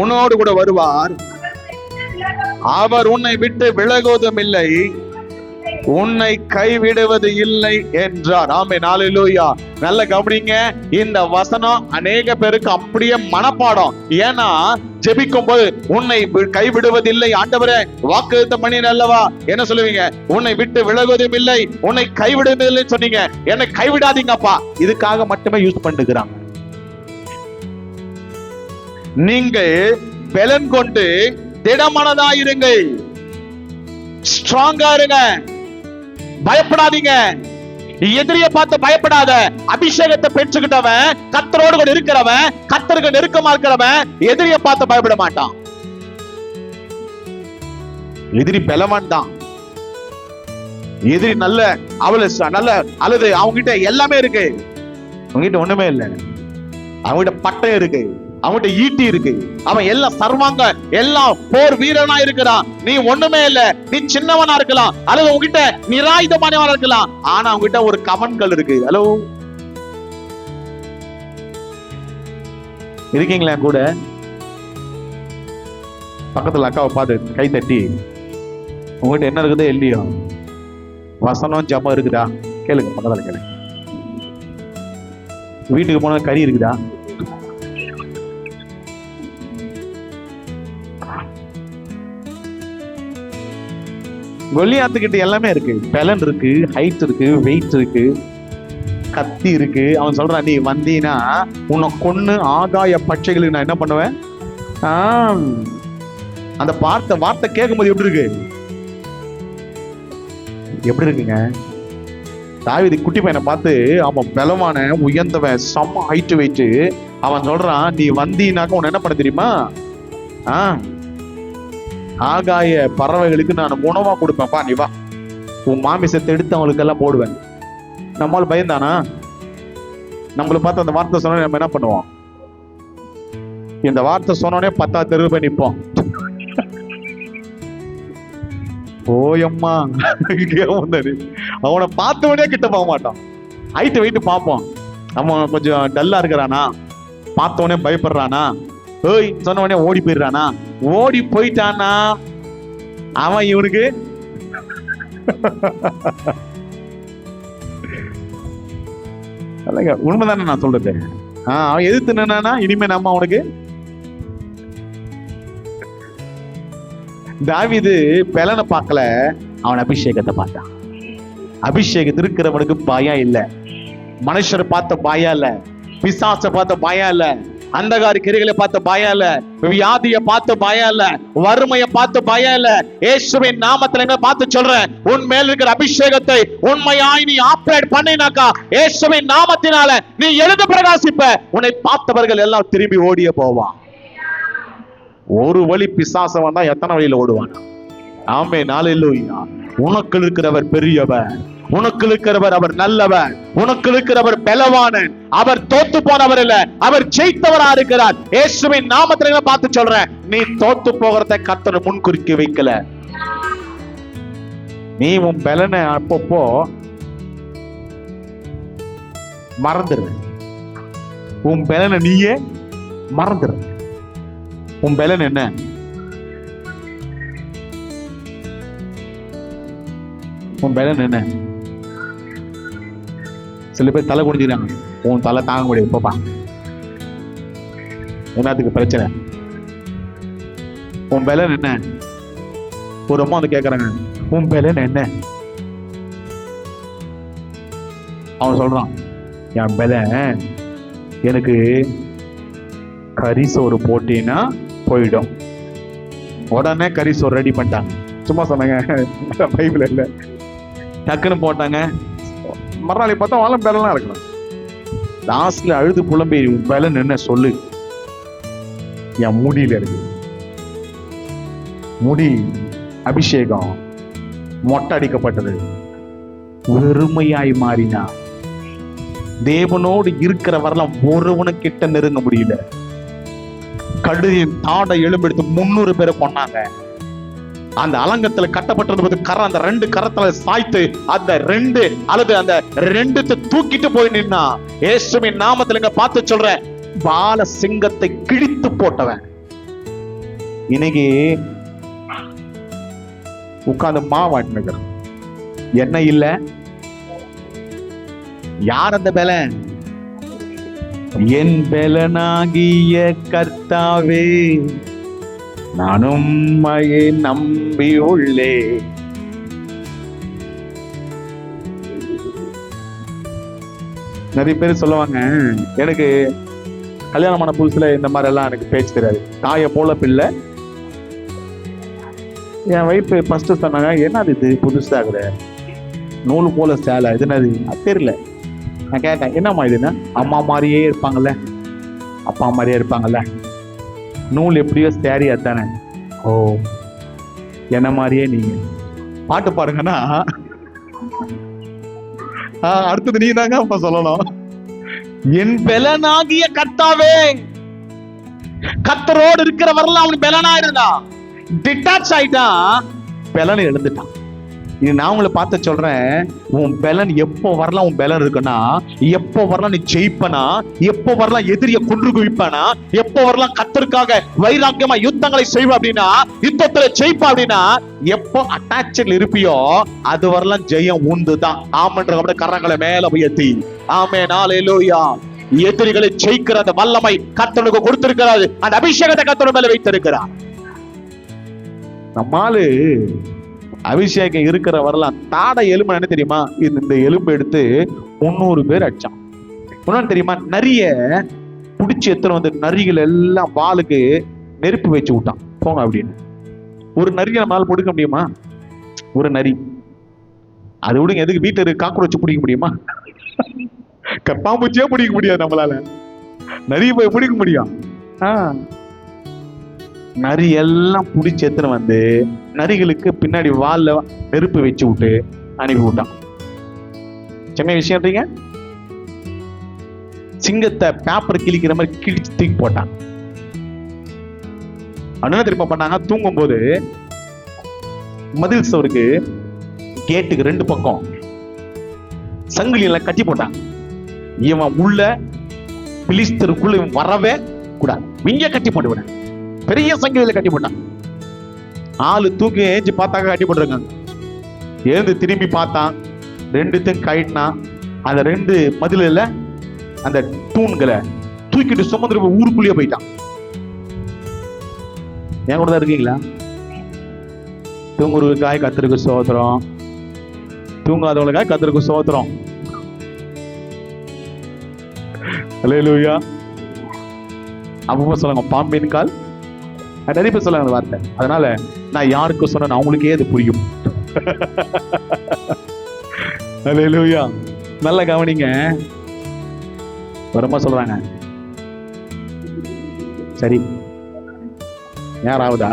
உன்னோடு கூட வருவார், அவர் உன்னை விட்டு விலகுவதும் இல்லை, உன்னை கைவிடுவது இல்லை என்றார். ஆமென், ஹல்லேலூயா. நல்ல கவனிங்க, இந்த வசனம் அநேக பேருக்கு அப்படியே மனப்பாடம். ஏன்னா ஜெபிக்கும் போது உன்னை கைவிடுவதில்லை ஆண்டவரே வாக்குத்தத்தம் பண்ணி அல்லவா, என்ன சொல்லுவீங்க? உன்னை விட்டு விலகுவதும் இல்லை, உன்னை கைவிடுவதில்லை சொன்னீங்க. என்னை கைவிடாதீங்கப்பா, இதுக்காக மட்டுமே யூஸ் பண்ணிக்கிறாங்க. நீங்கள் பலன் கொண்டு திடமனதாயிருங்கள், ஸ்ட்ராங்கா இருங்க, பயப்படாதீங்க. எதிரிய பார்த்து பயப்படாத. அபிஷேகத்தை பெற்றுக்கிட்டவன், கர்த்தரோடு கூட இருக்கிறவன், கர்த்தருக்கு நெருக்கமா இருக்கிறவன் எதிரிய பார்த்து பயப்பட மாட்டான். எதிரி பலவான் தான். எதிரி நல்ல அல்லது அவங்ககிட்ட எல்லாமே இருக்கு, அவங்ககிட்ட ஒண்ணுமே இல்லை. அவங்ககிட்ட பட்டயம் இருக்கு, அவன்கிட்ட ஈட்டி இருக்கு, அவன் எல்லாம் சர்வாங்க எல்லாம் போர் வீரனா இருக்கிறான். நீ ஒண்ணுமே இல்ல, நீ சின்னவனா இருக்கலாம், அல்லது உங்ககிட்ட நிராயுதமானவனா இருக்கலாம், ஆனா உங்ககிட்ட ஒரு கவன்கள் இருக்கு. ஹலோ, இருக்கீங்களா? கூட பக்கத்துல அக்காவை பார்த்து கை தட்டி, உங்ககிட்ட என்ன இருக்குதோ இல்லையோ, வசனம் ஜபம் இருக்குதா கேளுங்க. பக்கத்துல கேளுங்க. வீட்டுக்கு போன கறி இருக்குதா? கொலியாத்துக்கிட்ட எல்லாமே இருக்கு. பலன் இருக்கு, ஹைட் இருக்கு, வெயிட் இருக்கு, கத்தி இருக்கு. அவன் சொல்றான், நீ வந்தீனா உன்னை கொன்னு ஆகாய பட்சைகளுக்கு நான் என்ன பண்ணுவேன். அந்த வார்த்தை கேட்கும் போது எப்படி இருக்கு? எப்படி இருக்குங்க? தாவீது குட்டி பையனை பார்த்து, அவன் பலமான உயர்ந்தவன், செம்ம ஹைட் வெயிட். அவன் சொல்றான், நீ வந்தீனாக்க உன்னை என்ன பண்ண தெரியுமா? ஆகாய பறவைகளுக்கு நான் உணவா கொடுப்பேன்ப்பா, நீ வா, உன் மாமிசத்தை எடுத்து அவங்களுக்கு எல்லாம் போடுவேன். நம்மளால பயந்தானா? நம்மளை பார்த்து அந்த வார்த்தை சொன்ன நம்ம என்ன பண்ணுவோம்? இந்த வார்த்தை சொன்னோடனே 10 தெருவு போய் நிற்போம். ஓயம்மா, அவனை பார்த்தவனே கிட்ட போக மாட்டான். ஹைட்டு வெயிட்டு பார்ப்போம். அவன் கொஞ்சம் டல்லா இருக்கிறானா, பார்த்தவனே பயப்படுறானா, ஓய் சொன்னவனே ஓடி போயிடுறானா, ஓடி போயிட்டானா அவன் இவனுக்கு உண்மைதானே நான் சொல்றது. அவன் எதிர்த்து நின்னா இனிமே நம்ம அவனுக்கு. தாவீது பலனை பார்க்கல, அவன் அபிஷேகத்தை பார்த்தான். அபிஷேகத்தில் இருக்கிறவனுக்கு பயம் இல்ல. மனுஷரை பார்த்த பயம் இல்ல, பிசாசை பார்த்த பயம் இல்ல, அந்தகாரி கிரிகளை பார்த்து பயம் இல்ல, வியாதியை பார்த்து பயம் இல்ல, வறுமையை பார்த்து பயம் இல்ல. இயேசுவின் நாமத்துல பார்த்து சொல்றேன், உன் மேல் இருக்கிற அபிஷேகத்தை உண்மையாய் நீ ஆப்ரேட் பண்ணினாக்கா, இயேசுவின் நாமத்தினால நீ எழுந்து பிரகாசிப்ப. உன்னை பார்த்தவர்கள் எல்லாம் திரும்பி ஓடிய போவான். ஒரு வழி பிசாசம் வந்தா எத்தனை வழியில ஓடுவான்? ஆமென், ஹல்லேலூயா. உனக்கு இருக்கிறவர் பெரியவர், உனக்கு இருக்கிறவர் அவர் நல்லவர், உனக்கு இருக்கிறவர் பலவானன். அவர் தோத்து போனவர் இல்ல, அவர் ஜெயித்தவரா இருக்கிறார். இயேசுவின் நாமத்தில பார்த்து சொல்றேன், நீ தோத்து போகிறத கர்த்தர் முன்குறிக்க வைக்கல. நீ உன் பலனை அப்பப்போ மறந்துரு. உன் பலனை நீயே மறந்துரு. உன் பலன் என்ன? உன் பலன் என்ன? சில பேர் தலை குடிஞ்சுக்கிறாங்க, உன் தலை தாங்க முடியாது போப்பா, என்னத்துக்கு பிரச்சனை? உன் பலன் என்ன? ஒரு அம்மா வந்து கேட்கறாங்க, உன் பலன் என்ன? அவன் சொல்றான், என் பலன் எனக்கு கறி சோறு போட்டீங்கன்னா போயிடும். உடனே கறி சோறு ரெடி பண்ணிட்டாங்க. சும்மா சொன்னாங்க, பைபிள் இல்லை. டக்குன்னு போட்டாங்க. மறுநாளை பார்த்தா வாழ பலன்லாம் இருக்கலாம். லாஸ்ட்ல அழுது புலம்பி பலன் என்ன சொல்லு, என் முடியில இருக்கு. முடி அபிஷேகம் மொட்டை அடிக்கப்பட்டது. வெறுமையாய் மாறினா. தேவனோடு இருக்கிற வரலாம் ஒருவனு கிட்ட நெருங்க முடியல. கழுதின் தாடை எலும்பெடுத்து 300 பேரை கொன்னாங்க. அந்த அலங்கத்துல கட்டப்பட்டிருப்பது கரை, அந்த 2 கரத்துல சாய்த்து அந்த 2 அல்லது அந்த 2 தூக்கிட்டு போய் நின்னா. இயேசுவின் நாமத்துல பார்த்து சொல்றேன், பால சிங்கத்தை கிழித்து போட்டவன் இன்னைக்கு உட்கார்ந்து மாவாட்டினுக்கிறான். என்ன இல்ல, யார் அந்த பலன்? என் பலனாகிய கர்த்தாவே, நானும் உம்மையே நம்பி உள்ளே. நிறைய பேர் சொல்லுவாங்க, எனக்கு கல்யாணமான புதுசுல இந்த மாதிரி எல்லாம் எனக்கு பேச்சு தெரியாது. தாயை போல பிள்ளை. என் வைஃப் ஃபர்ஸ்ட் சொன்னாங்க, என்னது இது புதுசாகுற, நூல் போல சேலை, இது என்னது தெரியல. நான் கேட்டேன், என்னம்மா இதுன்னா, அம்மா மாதிரியே இருப்பாங்கல்ல, அப்பா மாதிரியே இருப்பாங்கல்ல, நூல் எப்படியோ சேரி அதானே. ஓ, என்ன மாதிரியே நீங்க பாட்டு பாடுங்கன்னா அடுத்தது நீ தாங்க அப்ப சொல்லணும். என் பலனாகிய கர்த்தாவே, கர்த்தரோடு இருக்கிற வரலாம். அவன் பலனா இருந்தான், டிட்டாச் ஆயிட்டான், பலனை எழுந்துட்டான். இது நான் உங்களை பார்த்து சொல்றேன், உன் பலன் எப்போ வரலாம்? உன் பலன் இருக்குன்னா எப்போ வரலாம்? நீ ஜெயிப்பனா? எப்போ வரலாம்? எதிரிய கொன்று குவிப்பானா? எப்போ வரலாம்? கர்த்தருக்காக வைராக்கியமா யுத்தங்களை செய்வ அப்படின்னா, யுத்தத்துல ஜெயிப்பா அப்படின்னா, எப்போ அட்டாச்சில் இருப்பியோ அது வரலாம் ஜெயம் உண்டுதான். ஆமன்ற கரங்களை மேல உயர்த்தி ஆமென் ஹல்லேலூயா. எதிரிகளை ஜெயிக்கிற அந்த வல்லமை கர்த்தருக்கு கொடுத்திருக்கிறார். அந்த அபிஷேகத்தை கர்த்தர் மேல வைத்திருக்கிறார். நம்மாலு அபிஷேகம் இருக்கிற வரலாம். தாடை எலும்பு என்ன தெரியுமா? இந்த எலும்பு எடுத்து 300 பேர் அடிச்சான். ஒன்னு தெரியுமா? நரிய பிடிச்சி எத்தனை வந்து நரிகள் எல்லாம் வாளுக்கு நெருப்பு வச்சு விட்டான், போங்க அப்படின்னு. ஒரு நரியை நம்மளால பிடிக்க முடியுமா? ஒரு நரி அது விடுங்க, எதுக்கு வீட்டுல இருக்கு காக்ரோச் பிடிக்க முடியுமா? கப்பாம்பூச்சியே பிடிக்க முடியாது நம்மளால. நரிய போய் பிடிக்க முடியும்? நரி எல்லாம் பிடிச்சி எத்தனை வந்து நரிகளுக்கு பின்னாடி வால்ல நெருப்பு வச்சு விட்டு அனுப்பி விட்டான். சின்ன விஷயம். சிங்கத்தை பேப்பர் கிழிக்கிற மாதிரி கிழிச்சு தூக்கி போட்டான். என்ன திரும்ப பண்ணாங்க? தூங்கும் போது மதில் சோருக்கு கேட்டுக்கு 2 பக்கம் சங்கிலியில கட்டி போட்டான். இவன் உள்ள பிலிஸ்தருக்குள்ள இவன் வரவே கூடாது, இங்க கட்டி போட்டு விட. பெரிய சங்கிலியில கட்டி போட்டான். ஆளு தூக்கி ஏஞ்சி பார்த்தாக்க கட்டி போட்டிருக்காங்க. எழுந்து திரும்பி பார்த்தான், 2த்தையும் கயிட்டுனா. அந்த 2 மதில அந்த தூண்களை தூக்கிட்டு சுமந்திர ஊருக்குள்ளேயே போயிட்டான். என் கூட தான் இருக்கீங்களா? தூங்குறதுக்காய் கர்த்தருக்கு ஸ்தோத்திரம், தூங்காதவங்களுக்காய் கர்த்தருக்கு ஸ்தோத்திரம். அல்லேலூயா. அப்பப்போ சொல்லுங்க, பாம்பின் கால். நிறைய பேர் சொல்லுங்க அந்த வார்த்தை. அதனால நான் யாருக்கு சொன்னேன் அவங்களுக்கே அது புரியும். அல்லேலூயா. நல்ல கவனிங்க. வரமா சொல்றாங்க, சரி யாராவதா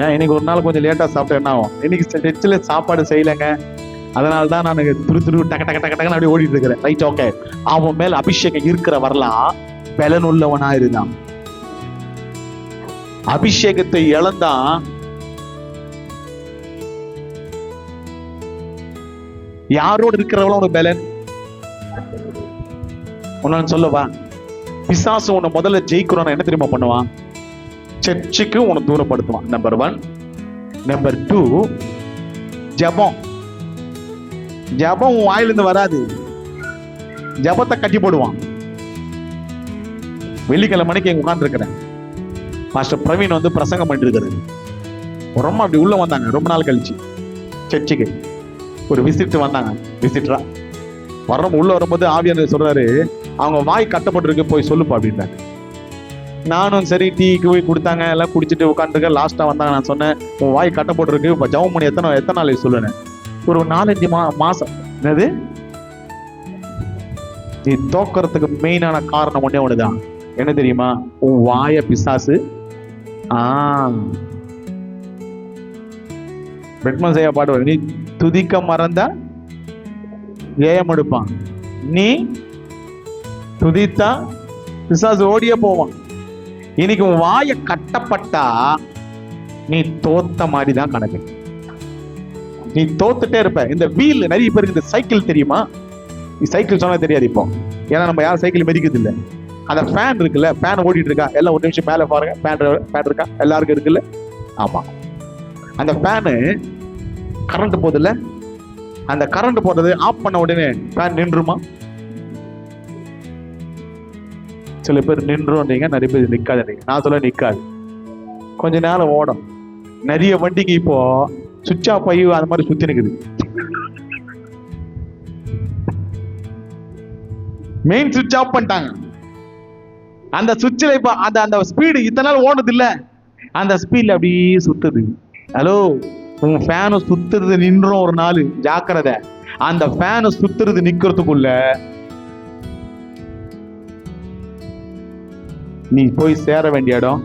ஏன் இன்னைக்கு ஒரு நாள் கொஞ்சம் லேட்டா சாப்பிட்டா என்ன ஆகும்? இன்னைக்கு சர்ச்சில் சாப்பாடு செய்யலைங்க, அதனால்தான் நான் துரு டக்க டக்க டக்க டக்குன்னு அப்படியே ஓடிட்டு இருக்கிறேன். Right, okay. அவன் மேல் அபிஷேகம் இருக்கிற வரலாம் பலன் உள்ளவனா இருந்தான். அபிஷேகத்தை இழந்தான். யாரோடு இருக்கிறவங்களும் ஒரு பலன். உன்னு சொல்லவா, பிசாசு உன்னை முதல்ல ஜெயிக்கிறோம் என்ன தெரியுமா பண்ணுவான்? சர்ச்சுக்கு உன்னை தூரப்படுத்துவான். நம்பர் 1. நம்பர் 2, ஜபம். ஜபம் உன் வாயிலிருந்து வராது, ஜபத்தை கட்டி போடுவான். வெள்ளிக்கிழமை மணிக்கு எங்க உட்கார்ந்து இருக்கிறேன். மாஸ்டர் பிரவீன் வந்து பிரசங்கம் பண்ணிட்டு இருக்கிறது. ரொம்ப அப்படி உள்ள வந்தாங்க. ரொம்ப நாள் கழிச்சு சர்ச்சுக்கு ஒரு விசிட் வந்தாங்க. விசிட்டரா உள்ள வரும்போது ஆவியானவர் சொல்றாரு, அவங்க வாய் கட்டப்பட்டிருக்கு, போய் சொல்லுப்பா அப்படின்னாரு. நானும் சரி டீக்கு போய் கொடுத்தாங்க, எல்லாம் குடிச்சிட்டு உட்காந்துருக்க. லாஸ்டா வந்தாங்க, நான் சொன்னேன், உன் வாய் கட்டப்பட்டிருக்கு, இப்போ ஜெபம் பண்ணி எத்தனை நாளைக்கு சொல்லுனேன். ஒரு 4-5 மாசம். என்னது? நீ தோக்கறதுக்கு மெயினான காரணம் ஒண்ணே ஒண்ணுதான். என்ன தெரியுமா? உன் வாய பிசாசு பெட்மன் செய்ய பாடுவார், நீ துதிக்க மறந்தா ஏயம் எடுப்பான், நீ துதித்தா பிசாசு ஓடியே போவான். இன்னைக்கு உன் வாய கட்டப்பட்டா நீ தோத்த மாதிரி தான் கணக்கு. நீ தோத்துட்டே இருப்ப. இந்த வீல் நிறைய பேருக்கு இந்த சைக்கிள் தெரியுமா? சைக்கிள் சொன்னா தெரியாது இப்போ, ஏன்னா நம்ம யாரும் சைக்கிள் மிதிக்கிறது இல்லை. அந்த ஃபேன் இருக்குல்ல, ஃபேன் ஓடிட்டு இருக்கா, எல்லாம் ஒரு நிமிஷம் மேல பாருங்க, ஃபேன் இருக்கா எல்லாருக்கும் இருக்குல்ல? ஆமா. அந்த ஃபேனு கரண்ட் போகுதுல்ல, அந்த கரண்ட் போடுறது ஆஃப் பண்ண உடனே ஃபேன் நின்றுமா? சில பேர் நின்றுன்றீங்க, நிறைய பேர் நிக்காதுன்றீங்க. நான் சொல்ல நிக்காது, கொஞ்ச நேரம் ஓடும். நிறைய வண்டிக்கு இப்போ சுவிட்ச் ஆஃப் ஆகி அது மாதிரி சுத்தி நிக்குது. மெயின் சுவிட்ச் ஆஃப் பண்ணிட்டாங்க. அந்த சுவிட்சில் இப்ப அந்த ஸ்பீடு இத்தனை நாள் ஓடுது இல்ல, அந்த ஸ்பீட்ல அப்படியே சுத்துது. ஹலோ, உங்க ஃபேனு சுத்துறது நின்றும் ஒரு நாள், ஜாக்கிரதை. அந்த ஃபேனு சுத்துறது நிக்கிறதுக்குள்ள நீ போய் சேர வேண்டிய இடம்.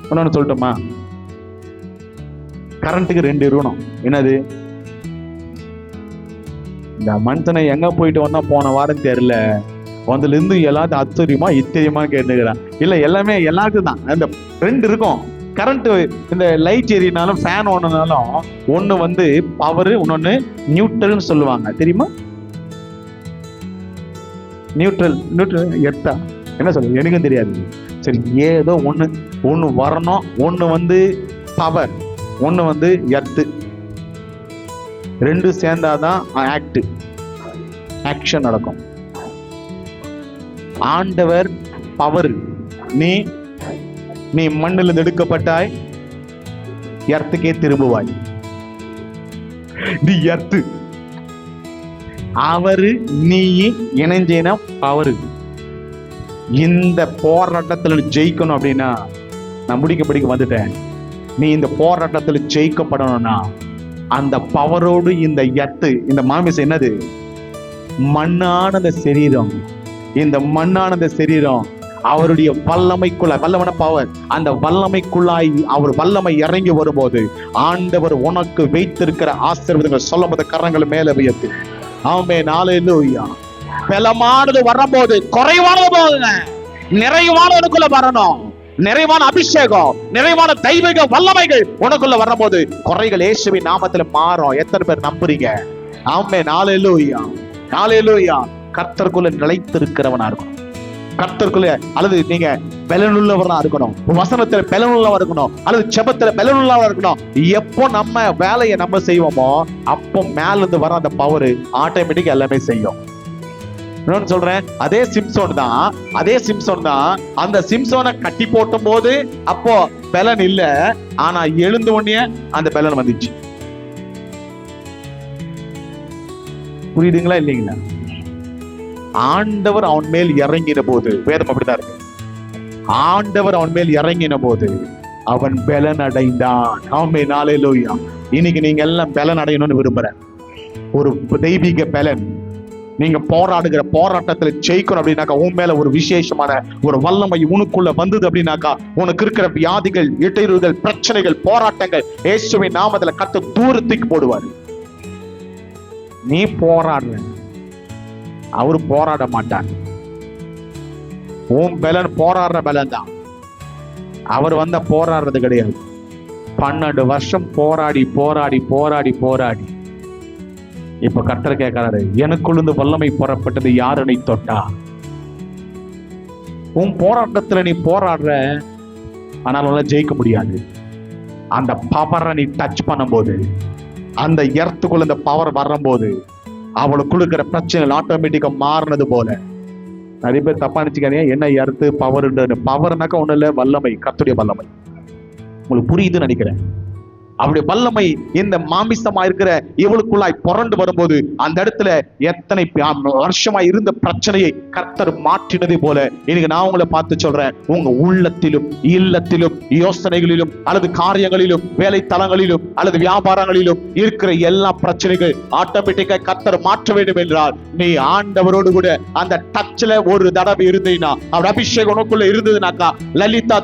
ஒன்னு சொல்லட்டுமா? கரண்ட்டுக்கு 2 இருக்கணும். என்னது? இந்த மனுஷனை எங்க போயிட்டு வந்தா போன வாரம் தெரியல, அதுல இருந்து எல்லாத்தையும் ஆச்சரியமா இத்தரியமா கேட்டுக்கிறான். இல்ல, எல்லாமே எல்லாருக்கும் தான். அந்த 2 இருக்கும். கரண்ட் இந்த லைட் எரியினாலும் ஃபேன் ஓடுனாலும் ஒண்ணு வந்து பவர், இன்னொன்னு நியூட்ரல்னு சொல்லுவாங்க. தெரியுமா? நியூட்ரல் எர்த்தா என்ன சொல்லுங்க, எனக்கும் தெரியாது. சரி, ஏதோ ஒண்ணு வரணும். ஒண்ணு வந்து பவர், ஒண்ணு வந்து எர்த்து. 2 சேர்ந்தாதான் ஆக்ஷன் நடக்கும். ஆண்டவர் பவர். நீ மண்ணில் எடுக்கப்பட்டாய், எர்த்துக்கே திரும்புவாய். நீ எர்த்து, அவரு நீ இணைஞ்சேனா பவரு. இந்த போராட்டத்துல ஜெயிக்கணும் அப்படின்னா, நான் முடிக்க வந்துட்டேன். நீ இந்த போராட்டத்துல ஜெயிக்கப்படணும்னா அந்த பவரோடு இந்த எர்த்து, இந்த மாமிசம் என்னது? மண்ணானத சரீரம். இந்த மண்ணானத சரீரம் அவருடைய வல்லமைக்குள்ள பவர், அந்த வல்லமைக்குள்ளாய் அவர் வல்லமை இறங்கி வரும்போது ஆண்டவர் உனக்கு வைத்திருக்கிற ஆசீர்வாதங்கள் சொல்லும் போது கரங்களை மேல உயர்த்து. ஆமென், ஹல்லேலூயா. பலமானது வரும்போது குறைவானது போகுங்க, நிறைவானதுக்குள்ள வரணும். நிறைவான அபிஷேகம், நிறைவான தெய்வீக வல்லமைகள் உனக்குள்ள வரும்போது குறைகள் இயேசுவின் நாமத்துல மாறும். எத்தனை பேர் நம்புறீங்க? ஆமென், ஹல்லேலூயா, ஹல்லேலூயா. கர்த்தருக்குள்ள நிலைத்திருக்கிறவனா இருக்கணும். கர்த்தருக்குள்ள, அல்லது நீங்க பலனுள்ளவரா இருக்கணும், வசனத்துல பலனுள்ளவா இருக்கணும், அல்லது ஜெபத்துல பலனுள்ளவா இருக்கணும். எப்போ நம்ம வேலையை நம்ம செய்வோமோ அப்போ மேல இருந்து வர அந்த பவர் ஆட்டோமேட்டிக் எல்லாமே செய்யும். இன்னொன்னு சொல்றேன், அதே சிம்சோன் தான் அந்த சிம்சோனை கட்டி போட்டும் போது அப்போ பலன் இல்ல, ஆனா எழுந்த உடனே அந்த பலன் வந்துச்சு. புரியுதுங்களா இல்லைங்களா? ஆண்டவர் அவன் மேல் இறங்கின போது, வேதம் அப்படிதான் இருக்கு, ஆண்டவர் அவன் மேல் இறங்கின போது அவன் பலன் அடைந்தான். ஆமென், ஹல்லேலூயா. இன்னைக்கு நீங்க எல்லாம் பலன் அடையணும்னு விரும்புறேன். ஒரு தெய்வீக பலன். நீங்க போராடுகிற போராட்டத்துல ஜெயிக்கணும் அப்படின்னாக்கா, உன் மேல ஒரு விசேஷமான ஒரு வல்லமை உனக்குள்ள வந்தது அப்படின்னாக்கா, உனக்கு இருக்கிற வியாதிகள், இடையூறுகள், பிரச்சனைகள், போராட்டங்கள் இயேசுவின் நாமத்துல கர்த்தர் தூரத்துக்கு போடுவார். நீ போராடுற, அவரு போராட மாட்டார். உன் பலன் போராடுற பலன் தான். அவர் வந்த போராடுறது கிடையாது. 12 வருஷம் போராடி போராடி போராடி போராடி இப்ப கர்த்தர் கேட்கிறாரு, எனக்குள்ள வல்லமை புறப்பட்டது யார் என்னை தொட்டா? உன் போராட்டத்துல நீ போராடுற, ஆனால் உன்னால ஜெயிக்க முடியாது. அந்த பவரை நீ டச் பண்ணும்போது, அந்த எர்த்துக்குள்ள இந்த பவர் வரும்போது அவளுக்கு கொடுக்கிற பிரச்சனை ஆட்டோமேட்டிக்கா மாறினது போல. நிறைய பேர் தப்பா நினைச்சுக்காதீங்க, என்ன எர்த்து பவர். பவர்னாக்கா ஒண்ணு இல்ல, வல்லமை, கர்த்தருடைய வல்லமை. உங்களுக்கு புரியுதுன்னு நினைக்கிறேன். அவருடைய வல்லமை இந்த மாமிசமா இருக்கிற இவளுக்குள்ளாய் புரண்டு வரும்போது அந்த இடத்துல எத்தனை வருஷமா இருந்த பிரச்சனையை கர்த்தர் மாற்றினதை போல இன்னைக்கு நான் உங்களை பார்த்து சொல்றேன், உங்க உள்ளத்திலும் இல்லத்திலும் யோசனைகளிலும் அல்லது காரியங்களிலும் வேலை தளங்களிலும் அல்லது வியாபாரங்களிலும் இருக்கிற எல்லா பிரச்சனைகள் ஆட்டோமேட்டிக்கா கர்த்தர் மாற்ற வேண்டும் என்றால் நீ ஆண்டவரோடு கூட அந்த டச்ல ஒரு தடவை இருந்தீங்கன்னா, அவர் அபிஷேகம் உனக்குள்ள இருந்ததுனாக்கா, லலிதா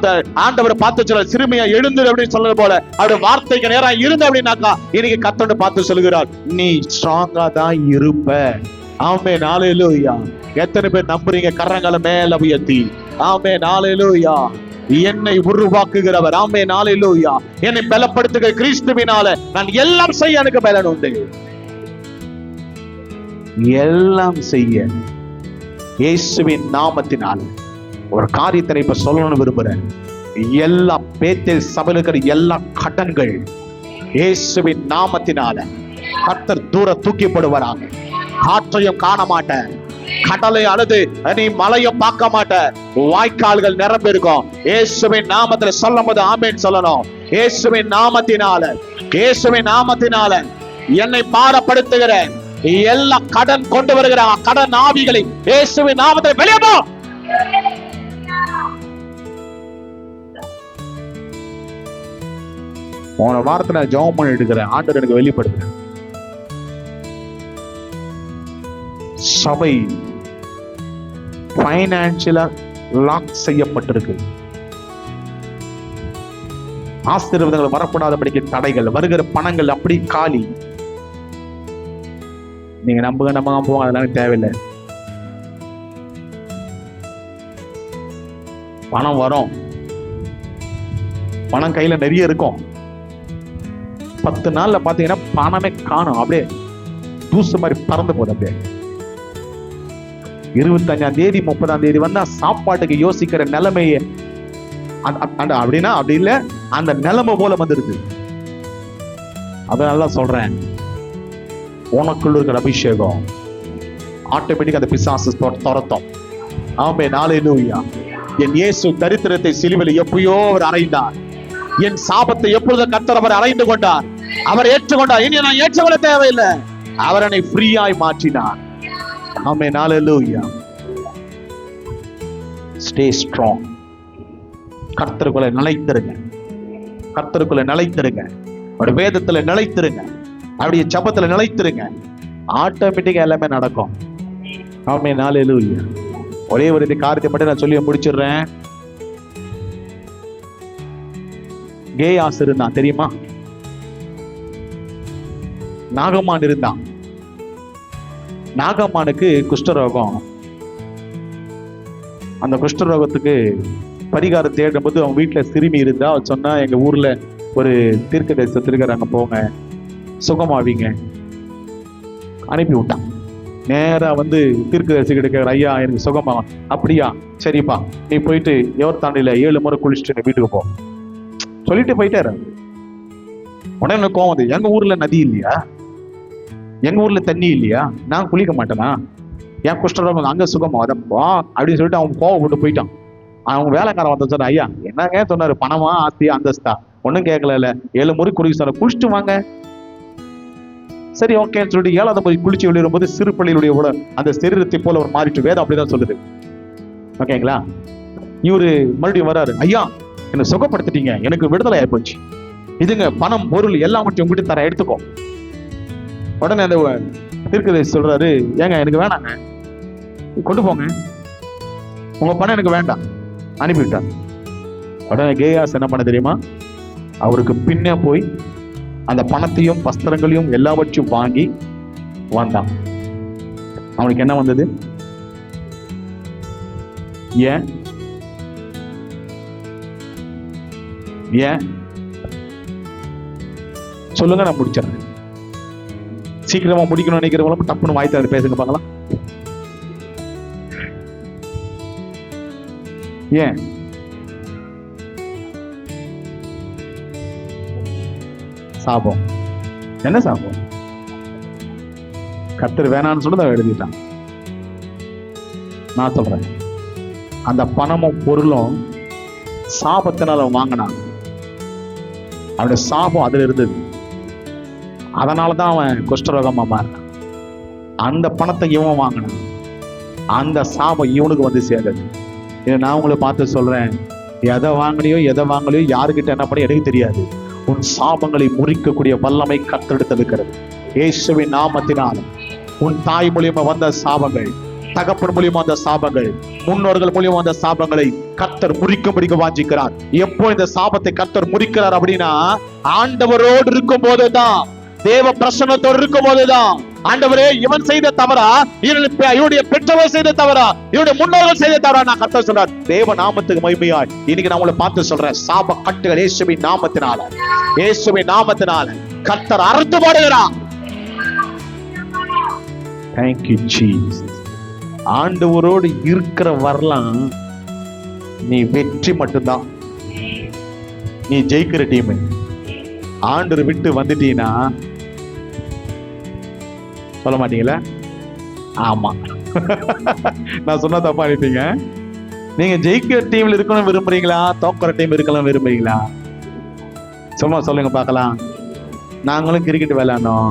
ஆண்டவரை பார்த்து சொல்ல சிறுமையா எழுந்து அப்படின்னு சொல்றது போல அவருடைய வார்த்தைக்கு நேரம் இருந்த அப்படின்னாக்கா இன்னைக்கு கர்த்தர் பார்த்து சொல்லுகிறார், நீ ஸ்ட்ராங்கா தான் இருப்ப. ஆமென், ஹல்லேலூயா. எத்தனை பேர் நம்புறீங்க? கரங்களை மேல உயர்த்தி ஆமென், ஹல்லேலூயா. என்னை உருவாக்குகிறவர், ஆமென், ஹல்லேலூயா. என்னை பலப்படுத்துகிற கிறிஸ்துவினால நான் எல்லாம் செய்ய எனக்கு பலன் உண்டு. எல்லாம் செய்ய இயேசுவின் நாமத்தினால ஒரு காரியத்தை இப்ப சொல்லணும்னு விரும்புறேன். எல்லா பேத்தேல் சபையில் இருக்கிற எல்லா கடன்கள் இயேசுவின் நாமத்தினால கர்த்தர் தூர தூக்கிப்படுவாராங்க. காற்றையும் காண மாட்டேன், கடலை அழுது நீ மலையை பார்க்க மாட்ட, வாய்க்கால்கள் நிரம்பி இருக்கும். இயேசுவின் நாமத்துல சொல்லும் போது ஆமென் சொல்லணும். இயேசுவின் நாமத்தினால, இயேசுவின் நாமத்தினால என்னை பாரப்படுத்துகிற எல்லா கடன் கொண்டு வருகிற கடன் ஆவிகளை இயேசுவின் நாமத்தில் வெளியே போ. போன வாரத்துல ஜெபம் பண்ணி எடுக்கிறேன், ஆண்டவர் எனக்கு வெளிப்படுத்துறேன். சபை பைனான்சியலா லாக் செய்யப்பட்டிருக்கு. ஆசீர்வாதங்கள் வரக்கூடாதபடிக்கு தடைகள், வருகிற பணங்கள் அப்படி காலி. நீங்க நம்புங்க போங்க, அதெல்லாம் தேவையில்லை. பணம் வரும், பணம் கையில நிறைய இருக்கும். 10 நாள்ல பாத்தீங்கன்னா பணமே காணும், அப்படியே தூசு மாதிரி பறந்து போகுது. அப்படியே 25ஆம் தேதி 30ஆம் தேதி வந்தா சாப்பாட்டுக்கு யோசிக்கிற நிலைமையே அப்படின்னா அப்படி இல்ல, அந்த நிலைமை போல வந்துருது. அதனால சொல்றேன், உனக்குள்ள இருக்கிற அபிஷேகம் ஆட்டோமேட்டிக் அந்த பிசாசு துரத்தும். ஆமென், ஹல்லேலூயா. என் இயேசு தரித்திரத்தை சிலுவையில் எப்பயோ அவர் அறைந்தார். என் சாபத்தை எப்பொழுது கர்த்தர் அவர் அறைந்து கொண்டார், அவர் ஏற்றுக்கொண்டார். இனி நான் ஏற்றுக்கொள்ள தேவையில்லை, அவர் என்னை ஃப்ரீயாய் மாற்றினார். ஆமென், ஹல்லேலூயா. Stay strong. கர்த்தருக்குள்ள நிலைத்திருங்க, கர்த்தருக்குள்ள நிலைத்திருங்க, அவருடைய வேதத்துல நிலைத்திருங்க, அவருடைய ஜெபத்துல நிலைத்திருங்க. ஆட்டோமேட்டிக்கா எல்லாமே நடக்கும். ஆமென், ஹல்லேலூயா. ஒரே ஒரு காரியத்தை மட்டும் நான் சொல்லி முடிச்சிடுறேன். கேயாஸ் இருந்தான் தெரியுமா? நாகமான் இருந்தான். நாகமானுக்கு குஷ்டரோகம். அந்த குஷ்டரோகத்துக்கு பரிகாரம் தேடும் போது அவன் வீட்டுல சிறுமி இருந்தா, அவன் சொன்னா எங்க ஊர்ல ஒரு தீர்க்கதரிசி இருக்கிறாங்க, போங்க சுகமாவீங்க. அனுப்பி விட்டான். நேரா வந்து தீர்க்கதரிசி கிட்ட, ஐயா எனக்கு சுகமா? அப்படியா, சரிப்பா, நீ போயிட்டு யோர்தானில 7 முறை குளிச்சுட்டு நீ வீட்டுக்கு போ சொல்லிட்டு போயிட்டாரு. உடனே கோவம் வந்து, எங்க ஊர்ல நதி இல்லையா, எங்க ஊர்ல தண்ணி இல்லையா, நான் குளிக்க மாட்டேனா, என் குஷ்டரோகம் அங்க சுகமா அதப்பா அப்படின்னு சொல்லிட்டு அவன் கோவப்பட்டு போயிட்டான். அவங்க வேலைக்காரன் வந்த சொன்ன, ஐயா என்னங்க சொன்னாரு, பணமா ஆஸ்தியா அந்தஸ்தா? ஒன்னும் கேட்கல, 7 முறை குளிக்க சொன்ன, குளிச்சுட்டு வாங்க. சரி ஓகேன்னு சொல்லிட்டு 7ஆவது முறை குளிச்சு வெளியேறும் போது சிறு பிள்ளைகளுடைய அந்த சரீரத்தை போல ஒரு மாறிட்டு, வேதம் அப்படிதான் சொல்லுது. ஓகேங்களா? இவரு மறுபடியும் வராரு, ஐயா என்ன சுகப்படுத்திட்டீங்க, எனக்கு விடுதலை ஆயிப்போச்சு, இதுங்க பணம் பொருள் எல்லாவற்றையும் உங்ககிட்ட தர, எடுத்துக்கோ. உடனே அந்த தீர்க்கதரிசி சொல்றாரு, ஏங்க எனக்கு வேணாங்க, கொண்டு போங்க, உங்க பணம் எனக்கு வேண்டாம், அனுப்பிவிட்டார். உடனே கேயாஸ் என்ன பண்ண தெரியுமா? அவருக்கு பின்ன போய் அந்த பணத்தையும் வஸ்திரங்களையும் எல்லாவற்றையும் வாங்கி வந்தான். அவனுக்கு என்ன வந்தது? ஏன் ஏன் சொல்லுங்க, நான் முடிச்சிடறேன். சீக்கிரமா முடிக்கணும்னு நினைக்கிறவங்களும் டப்புன்னு வாய்த்தாது பேசுங்க பார்க்கலாம். ஏன்? சாபம். என்ன சாபம்? கர்த்தர் வேணான்னு சொல்லி அதை எழுதிட்டான். நான் சொல்றேன், அந்த பணமும் பொருளும் சாபத்தினால வாங்கினான். அவனுடைய சாபம் அதுல இருந்தது. அதனாலதான் அவன் குஷ்டரோகமா மாறினான். அந்த பணத்தை இவன் வாங்கினான், அந்த சாபம் இவனுக்கு வந்து சேர்ந்தது. நான் உங்களை பார்த்து சொல்றேன், எதை வாங்கலையோ யாருக்கிட்ட என்ன பண்ணி எனக்கு தெரியாது, உன் சாபங்களை முறிக்கக்கூடிய வல்லமை கத்தெடுத்திருக்கிறது இயேசுவின் நாமத்தினால். உன் தாய் மூலியமா வந்த சாபங்கள், தகப்பன் மூலியமா வந்த சாபங்கள், முன்னோர்கள் மூலியமா வந்த சாபங்களை கர்த்தர் முறிக்க வாஞ்சிக்கிறார். எப்போ இந்த சாபத்தை கர்த்தர் முறிக்கிறார் அப்படின்னா, ஆண்டவரோடு இருக்கும் போதுதான், தேவ பிரசன்னத்தோடு இருக்கும் போதுதான். ஆண்டவரே, இவன் செய்த தவறா, இவனுடைய பெற்றவர் செய்த தவறா, இவனுடைய முன்னோர்கள் செய்த தவறா, நான் கர்த்தர் சொல்றார். தேவ நாமத்துக்கு மகிமையாய் இன்னைக்கு நான் உங்களை பார்த்து சொல்றேன், சாப கட்டுகள் இயேசுவின் நாமத்தினால கர்த்தர் அறுத்து போடுகிறார். Thank you Jesus. ஆண்டவரோடு இருக்கிற வரலாம் நீ வெற்றி மட்டும்தான், நீ ஜெயிக்கிற டீம். ஆண்டவர் விட்டு வந்துட்டீங்கன்னா சொல்ல மாட்டீங்களா? ஆமா, நான் சொன்னா தப்பா நினைப்பீங்க. நீங்க ஜெயிக்கிற டீம்ல இருக்கணும் விரும்புறீங்களா, தோக்கிற டீம் இருக்கலாம் விரும்புறீங்களா? சும்மா சொல்லுங்க பார்க்கலாம். நாங்களும் கிரிக்கெட் விளையாடணும்,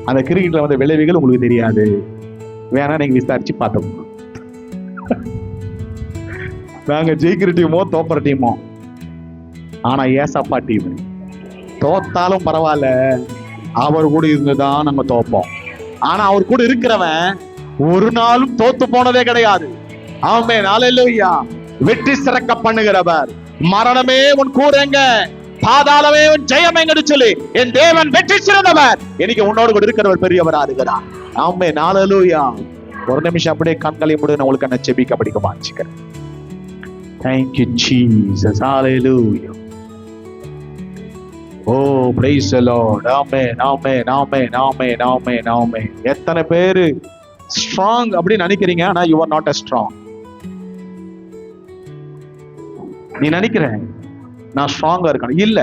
அந்த கிரிக்கெட்ல வந்த விளைவுகள் உங்களுக்கு தெரியாது, வேணா நீங்க விசாரிச்சு பார்த்தோம். நாங்க ஜெயிக்கிற டீமோ தோக்கிற டீமோ, ஆனா ஏசப்பா டீம். தோத்தாலும் பரவாயில்ல, அவர் கூட இருந்துதான் நாங்க தோப்போம். ஆனா அவர் கூட இருக்கிறவன் ஒரு நாளும் தோத்து போனதே கிடையாது. ஆமென், ஹல்லேலூயா. வெற்றி சிறக்க பண்ணுகிறவர். மரணமே உன் கூறங்க, பாதாளமே உன் ஜெயம் எங்கன்னு சொல்லி என் தேவன் வெற்றி சிறந்தவர். இன்னைக்கு உன்னோடு கூட இருக்கிறவர் பெரியவரா இருக்கிறார். ஆமென், ஹல்லேலூயா. ஒரு நிமிஷம் அப்படியே கண்களை மூடி உங்களுக்கு என்ன செபிக்க படிக்க வாஞ்சிக்கிறேன். Thank you Jesus. Hallelujah. Oh, praise the Lord. Amen, amen, amen, amen, amen, amen. எத்தனை பேரு ஸ்ட்ராங் அப்படின்னு நினைக்கிறீங்க, ஆனா you are not as strong. நீ நினைக்கிற நான் ஸ்ட்ராங்கா இருக்கணும், இல்ல.